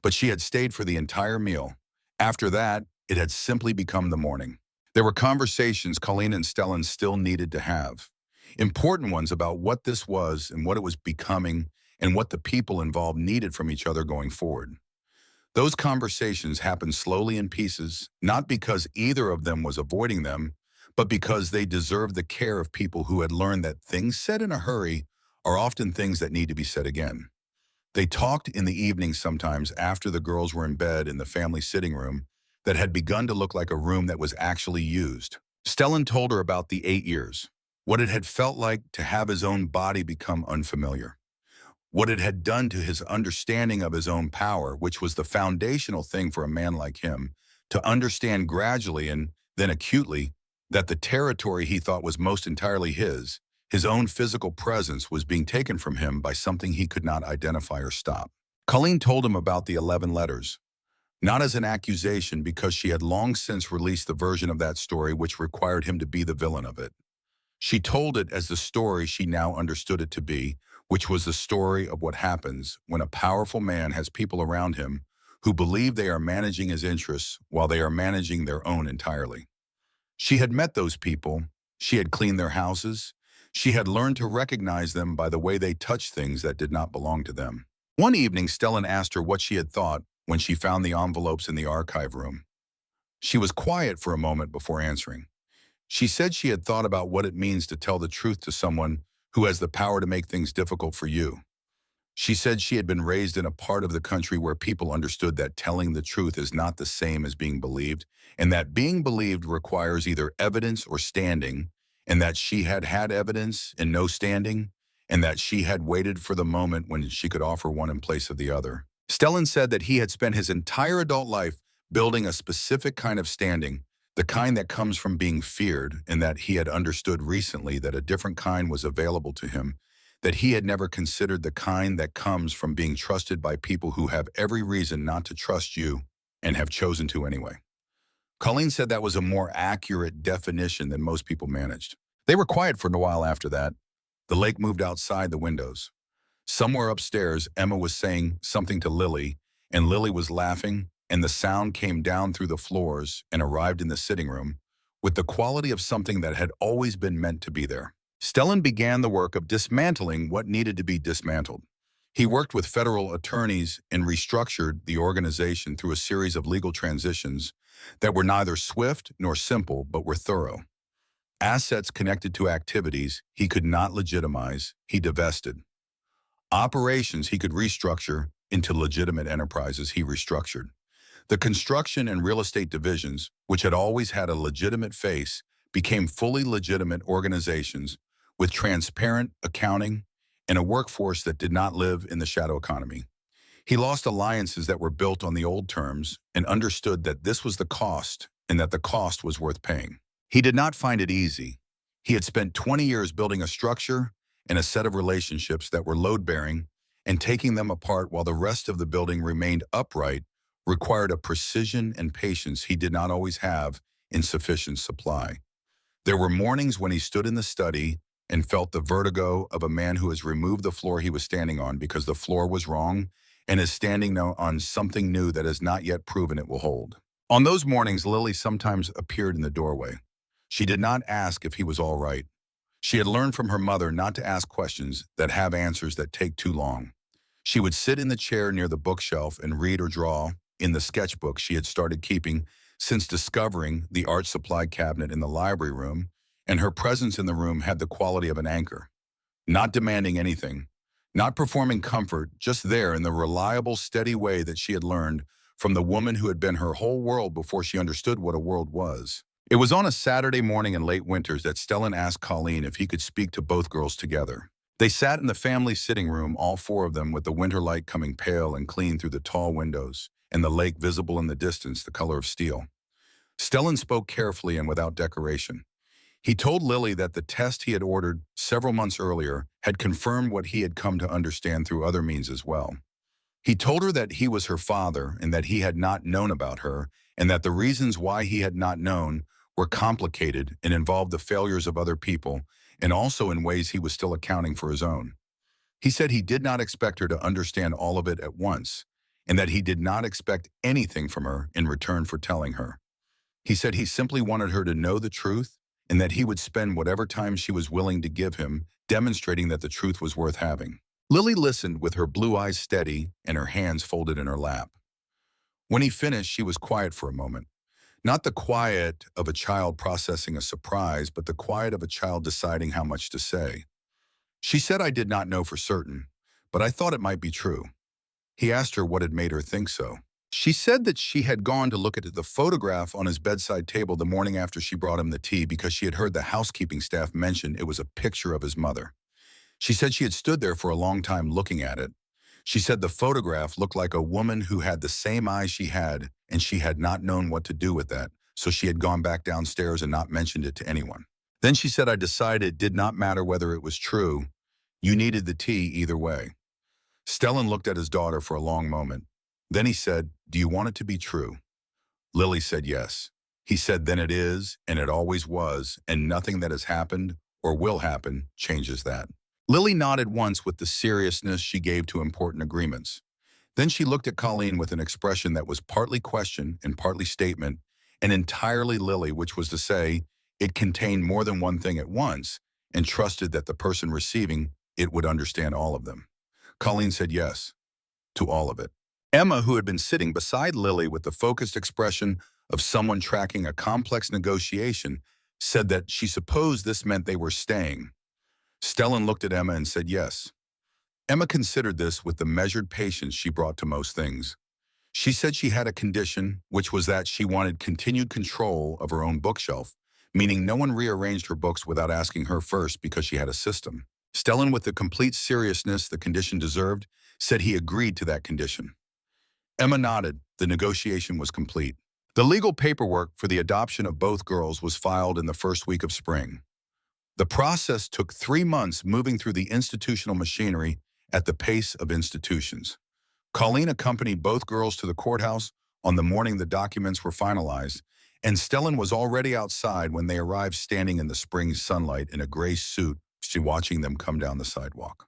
But she had stayed for the entire meal. After that, it had simply become the morning. There were conversations Colleen and Stellan still needed to have. Important ones about what this was and what it was becoming and what the people involved needed from each other going forward. Those conversations happened slowly in pieces, not because either of them was avoiding them, but because they deserved the care of people who had learned that things said in a hurry are often things that need to be said again. They talked in the evening sometimes after the girls were in bed in the family sitting room that had begun to look like a room that was actually used. Stellan told her about the 8 years, what it had felt like to have his own body become unfamiliar, what it had done to his understanding of his own power, which was the foundational thing for a man like him, to understand gradually and then acutely that the territory he thought was most entirely his own physical presence, was being taken from him by something he could not identify or stop. Colleen told him about the 11 letters, not as an accusation because she had long since released the version of that story which required him to be the villain of it. She told it as the story she now understood it to be, which was the story of what happens when a powerful man has people around him who believe they are managing his interests while they are managing their own entirely. She had met those people. She had cleaned their houses. She had learned to recognize them by the way they touched things that did not belong to them. One evening, Stellan asked her what she had thought when she found the envelopes in the archive room. She was quiet for a moment before answering. She said she had thought about what it means to tell the truth to someone who has the power to make things difficult for you. She said she had been raised in a part of the country where people understood that telling the truth is not the same as being believed, and that being believed requires either evidence or standing, and that she had had evidence and no standing, and that she had waited for the moment when she could offer one in place of the other. Stellan said that he had spent his entire adult life building a specific kind of standing, The kind that comes from being feared, and that he had understood recently that a different kind was available to him, that he had never considered the kind that comes from being trusted by people who have every reason not to trust you and have chosen to anyway. Colleen said that was a more accurate definition than most people managed. They were quiet for a while after that. The lake moved outside the windows. Somewhere upstairs, Emma was saying something to Lily, and Lily was laughing, and the sound came down through the floors and arrived in the sitting room with the quality of something that had always been meant to be there. Stellan began the work of dismantling what needed to be dismantled. He worked with federal attorneys and restructured the organization through a series of legal transitions that were neither swift nor simple but were thorough. Assets connected to activities he could not legitimize, he divested. Operations he could restructure into legitimate enterprises, he restructured. The construction and real estate divisions, which had always had a legitimate face, became fully legitimate organizations with transparent accounting and a workforce that did not live in the shadow economy. He lost alliances that were built on the old terms and understood that this was the cost and that the cost was worth paying. He did not find it easy. He had spent 20 years building a structure and a set of relationships that were load-bearing, and taking them apart while the rest of the building remained upright required a precision and patience he did not always have in sufficient supply. There were mornings when he stood in the study and felt the vertigo of a man who has removed the floor he was standing on because the floor was wrong and is standing now on something new that has not yet proven it will hold. On those mornings, Lily sometimes appeared in the doorway. She did not ask if he was all right. She had learned from her mother not to ask questions that have answers that take too long. She would sit in the chair near the bookshelf and read or draw in the sketchbook she had started keeping since discovering the art supply cabinet in the library room, and her presence in the room had the quality of an anchor, not demanding anything, not performing comfort, just there in the reliable, steady way that she had learned from the woman who had been her whole world before she understood what a world was. It was on a Saturday morning in late winters that Stellan asked Colleen if he could speak to both girls together. They sat in the family sitting room, all four of them, with the winter light coming pale and clean through the tall windows, and the lake visible in the distance, the color of steel. Stellan spoke carefully and without decoration. He told Lily that the test he had ordered several months earlier had confirmed what he had come to understand through other means as well. He told her that he was her father and that he had not known about her, and that the reasons why he had not known were complicated and involved the failures of other people, and also in ways he was still accounting for his own. He said he did not expect her to understand all of it at once, and that he did not expect anything from her in return for telling her. He said he simply wanted her to know the truth, and that he would spend whatever time she was willing to give him, demonstrating that the truth was worth having. Lily listened with her blue eyes steady and her hands folded in her lap. When he finished, she was quiet for a moment. Not the quiet of a child processing a surprise, but the quiet of a child deciding how much to say. She said, "I did not know for certain, but I thought it might be true." He asked her what had made her think so. She said that she had gone to look at the photograph on his bedside table the morning after she brought him the tea because she had heard the housekeeping staff mention it was a picture of his mother. She said she had stood there for a long time looking at it. She said the photograph looked like a woman who had the same eyes she had, and she had not known what to do with that, so she had gone back downstairs and not mentioned it to anyone. Then she said, "I decided it did not matter whether it was true. You needed the tea either way." Stellan looked at his daughter for a long moment. Then he said, "Do you want it to be true?" Lily said yes. He said, "Then it is, and it always was, and nothing that has happened or will happen changes that." Lily nodded once with the seriousness she gave to important agreements. Then she looked at Colleen with an expression that was partly question and partly statement, and entirely Lily, which was to say, it contained more than one thing at once, and trusted that the person receiving it would understand all of them. Colleen said yes, to all of it. Emma, who had been sitting beside Lily with the focused expression of someone tracking a complex negotiation, said that she supposed this meant they were staying. Stellan looked at Emma and said yes. Emma considered this with the measured patience she brought to most things. She said she had a condition, which was that she wanted continued control of her own bookshelf, meaning no one rearranged her books without asking her first because she had a system. Stellan, with the complete seriousness the condition deserved, said he agreed to that condition. Emma nodded. The negotiation was complete. The legal paperwork for the adoption of both girls was filed in the first week of spring. The process took 3 months, moving through the institutional machinery at the pace of institutions. Colleen accompanied both girls to the courthouse on the morning the documents were finalized, and Stellan was already outside when they arrived, standing in the spring sunlight in a gray suit, she watching them come down the sidewalk.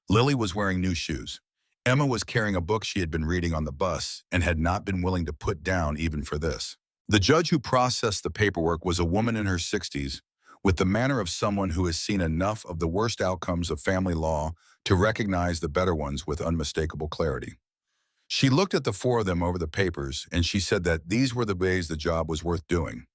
Lily was wearing new shoes. Emma was carrying a book she had been reading on the bus and had not been willing to put down even for this. The judge who processed the paperwork was a woman in her 60s, with the manner of someone who has seen enough of the worst outcomes of family law to recognize the better ones with unmistakable clarity. She looked at the four of them over the papers, and she said that these were the ways the job was worth doing.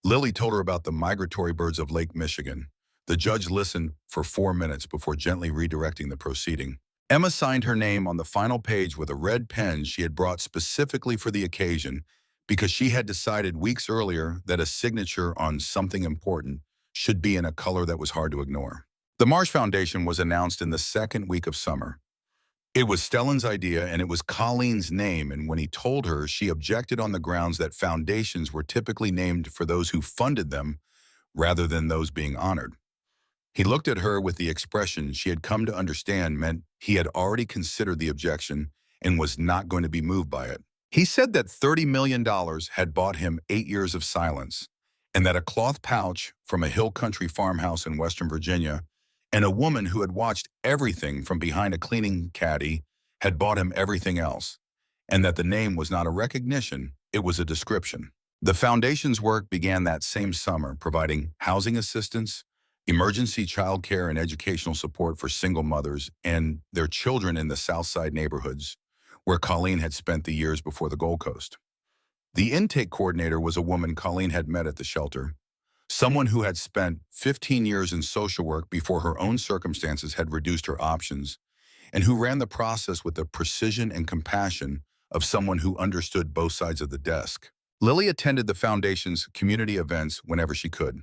Lily told her about the migratory birds of Lake Michigan. The judge listened for 4 minutes before gently redirecting the proceeding. Emma signed her name on the final page with a red pen she had brought specifically for the occasion, because she had decided weeks earlier that a signature on something important should be in a color that was hard to ignore. The Marsh Foundation was announced in the second week of summer. It was Stellan's idea, and it was Colleen's name, and when he told her, she objected on the grounds that foundations were typically named for those who funded them rather than those being honored. He looked at her with the expression she had come to understand meant he had already considered the objection and was not going to be moved by it. He said that $30 million had bought him 8 years of silence, and that a cloth pouch from a hill country farmhouse in Western Virginia and a woman who had watched everything from behind a cleaning caddy had bought him everything else, and that the name was not a recognition, it was a description. The foundation's work began that same summer, providing housing assistance, emergency child care, and educational support for single mothers and their children in the Southside neighborhoods, where Colleen had spent the years before the Gold Coast. The intake coordinator was a woman Colleen had met at the shelter, someone who had spent 15 years in social work before her own circumstances had reduced her options, and who ran the process with the precision and compassion of someone who understood both sides of the desk. Lily attended the foundation's community events whenever she could.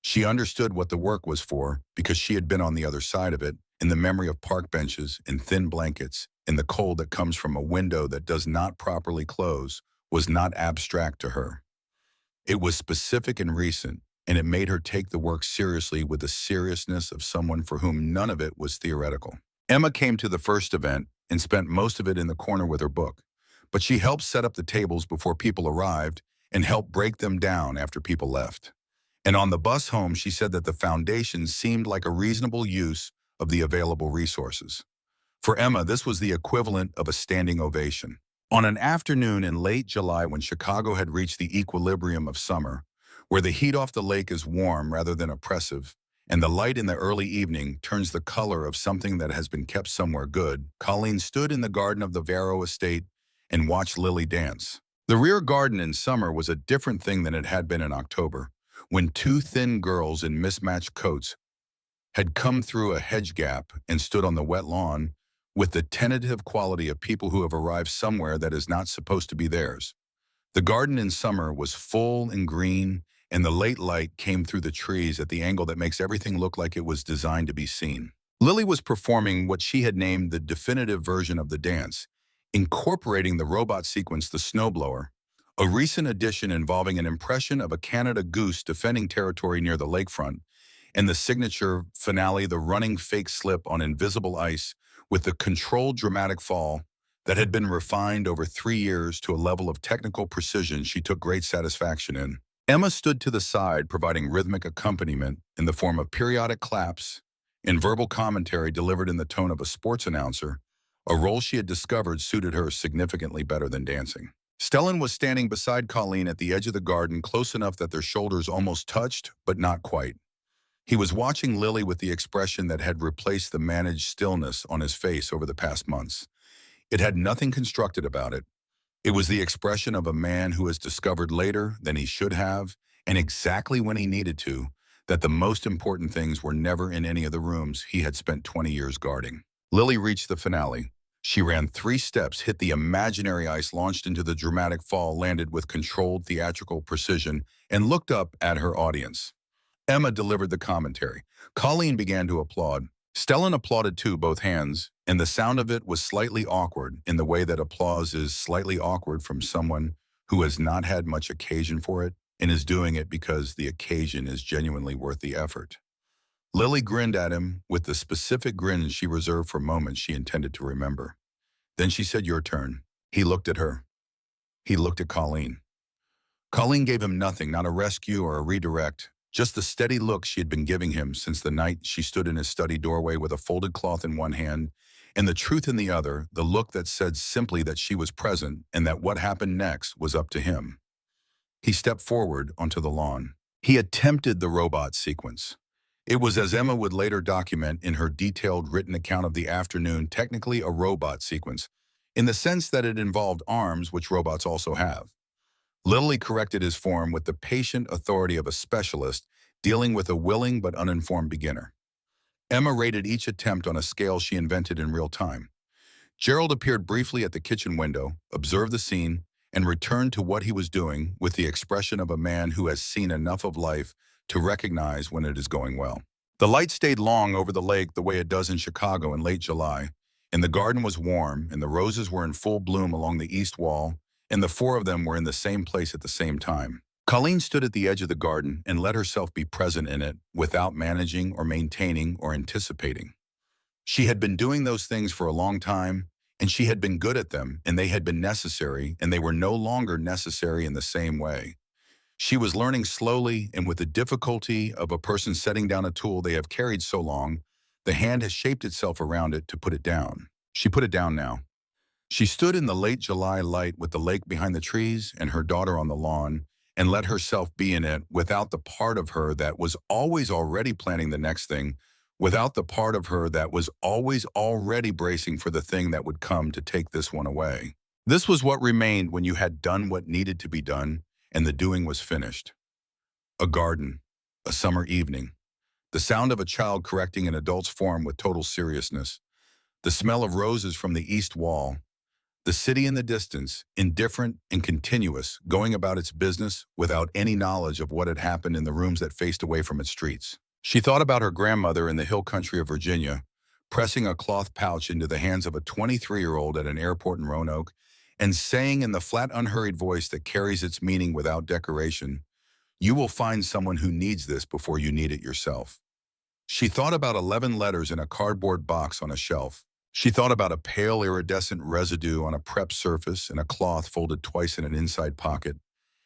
She understood what the work was for because she had been on the other side of it, in the memory of park benches and thin blankets, and the cold that comes from a window that does not properly close was not abstract to her. It was specific and recent, and it made her take the work seriously with the seriousness of someone for whom none of it was theoretical. Emma came to the first event and spent most of it in the corner with her book, but she helped set up the tables before people arrived and helped break them down after people left. And on the bus home, she said that the foundation seemed like a reasonable use of the available resources. For Emma, this was the equivalent of a standing ovation. On an afternoon in late July, when Chicago had reached the equilibrium of summer, where the heat off the lake is warm rather than oppressive, and the light in the early evening turns the color of something that has been kept somewhere good, Colleen stood in the garden of the Varro estate and watched Lily dance. The rear garden in summer was a different thing than it had been in October, when two thin girls in mismatched coats had come through a hedge gap and stood on the wet lawn with the tentative quality of people who have arrived somewhere that is not supposed to be theirs. The garden in summer was full and green, and the late light came through the trees at the angle that makes everything look like it was designed to be seen. Lily was performing what she had named the definitive version of the dance, incorporating the robot sequence The Snowblower, a recent addition involving an impression of a Canada goose defending territory near the lakefront, and the signature finale, the running fake slip on invisible ice with the controlled dramatic fall that had been refined over 3 years to a level of technical precision she took great satisfaction in. Emma stood to the side, providing rhythmic accompaniment in the form of periodic claps and verbal commentary delivered in the tone of a sports announcer, a role she had discovered suited her significantly better than dancing. Stellan was standing beside Colleen at the edge of the garden, close enough that their shoulders almost touched, but not quite. He was watching Lily with the expression that had replaced the managed stillness on his face over the past months. It had nothing constructed about it. It was the expression of a man who has discovered later than he should have, and exactly when he needed to, that the most important things were never in any of the rooms he had spent 20 years guarding. Lily reached the finale. She ran 3 steps, hit the imaginary ice, launched into the dramatic fall, landed with controlled theatrical precision, and looked up at her audience. Emma delivered the commentary. Colleen began to applaud. Stellan applauded too, both hands, and the sound of it was slightly awkward in the way that applause is slightly awkward from someone who has not had much occasion for it and is doing it because the occasion is genuinely worth the effort. Lily grinned at him with the specific grin she reserved for moments she intended to remember. Then she said, "Your turn." He looked at her. He looked at Colleen. Colleen gave him nothing, not a rescue or a redirect, just the steady look she had been giving him since the night she stood in his study doorway with a folded cloth in one hand and the truth in the other, the look that said simply that she was present and that what happened next was up to him. He stepped forward onto the lawn. He attempted the robot sequence. It was, as Emma would later document in her detailed written account of the afternoon, technically a robot sequence, in the sense that it involved arms, which robots also have. Lily corrected his form with the patient authority of a specialist dealing with a willing but uninformed beginner. Emma rated each attempt on a scale she invented in real time. Gerald appeared briefly at the kitchen window, observed the scene, and returned to what he was doing with the expression of a man who has seen enough of life to recognize when it is going well. The light stayed long over the lake the way it does in Chicago in late July, and the garden was warm, and the roses were in full bloom along the east wall, and the four of them were in the same place at the same time. Colleen stood at the edge of the garden and let herself be present in it without managing or maintaining or anticipating. She had been doing those things for a long time, and she had been good at them, and they had been necessary, and they were no longer necessary in the same way. She was learning slowly, and with the difficulty of a person setting down a tool they have carried so long, the hand has shaped itself around it to put it down. She put it down now. She stood in the late July light with the lake behind the trees and her daughter on the lawn, and let herself be in it without the part of her that was always already planning the next thing, without the part of her that was always already bracing for the thing that would come to take this one away. This was what remained when you had done what needed to be done and the doing was finished. A garden, a summer evening, the sound of a child correcting an adult's form with total seriousness, the smell of roses from the east wall, the city in the distance, indifferent and continuous, going about its business without any knowledge of what had happened in the rooms that faced away from its streets. She thought about her grandmother in the hill country of Virginia, pressing a cloth pouch into the hands of a 23-year-old at an airport in Roanoke, and saying in the flat, unhurried voice that carries its meaning without decoration, "You will find someone who needs this before you need it yourself." She thought about 11 letters in a cardboard box on a shelf. She thought about a pale iridescent residue on a prep surface and a cloth folded twice in an inside pocket,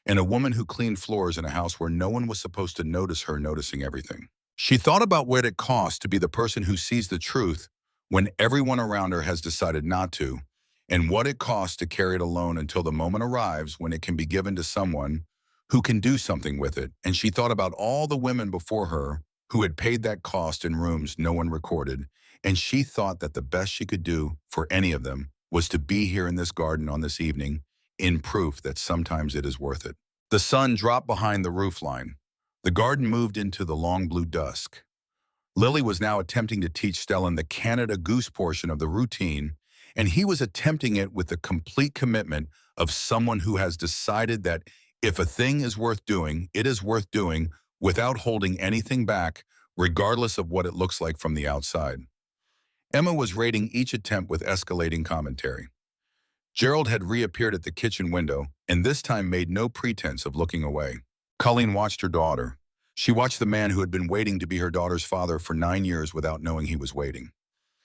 and a woman who cleaned floors in a house where no one was supposed to notice her noticing everything. She thought about what it costs to be the person who sees the truth when everyone around her has decided not to, and what it costs to carry it alone until the moment arrives when it can be given to someone who can do something with it. And she thought about all the women before her who had paid that cost in rooms no one recorded, and she thought that the best she could do for any of them was to be here in this garden on this evening, in proof that sometimes it is worth it. The sun dropped behind the roofline. The garden moved into the long blue dusk. Lily was now attempting to teach Stellan the Canada Goose portion of the routine, and he was attempting it with the complete commitment of someone who has decided that if a thing is worth doing, it is worth doing without holding anything back, regardless of what it looks like from the outside. Emma was rating each attempt with escalating commentary. Gerald had reappeared at the kitchen window, and this time made no pretense of looking away. Colleen watched her daughter. She watched the man who had been waiting to be her daughter's father for 9 years without knowing he was waiting.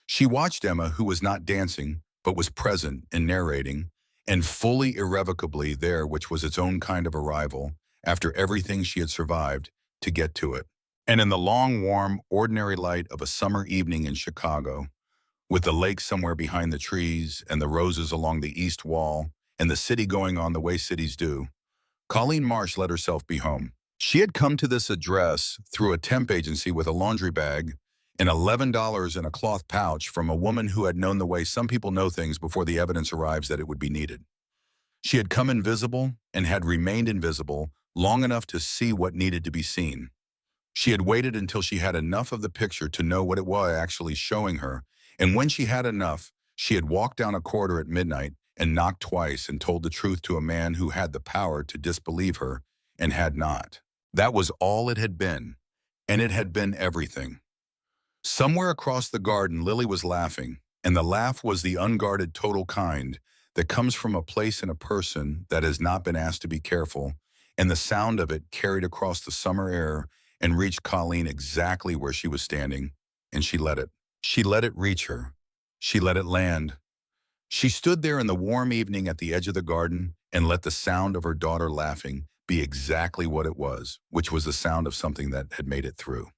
She watched Emma, who was not dancing, but was present and narrating, and fully irrevocably there, which was its own kind of arrival, after everything she had survived, to get to it. And in the long, warm, ordinary light of a summer evening in Chicago, with the lake somewhere behind the trees and the roses along the east wall and the city going on the way cities do, Colleen Marsh let herself be home. She had come to this address through a temp agency with a laundry bag and $11 in a cloth pouch from a woman who had known the way some people know things before the evidence arrives that it would be needed. She had come invisible and had remained invisible long enough to see what needed to be seen. She had waited until she had enough of the picture to know what it was actually showing her, and when she had enough, she had walked down a corridor at midnight and knocked twice and told the truth to a man who had the power to disbelieve her and had not. That was all it had been, and it had been everything. Somewhere across the garden, Lily was laughing, and the laugh was the unguarded total kind that comes from a place and a person that has not been asked to be careful, and the sound of it carried across the summer air and reached Colleen exactly where she was standing, and she let it. She let it reach her. She let it land. She stood there in the warm evening at the edge of the garden and let the sound of her daughter laughing be exactly what it was, which was the sound of something that had made it through.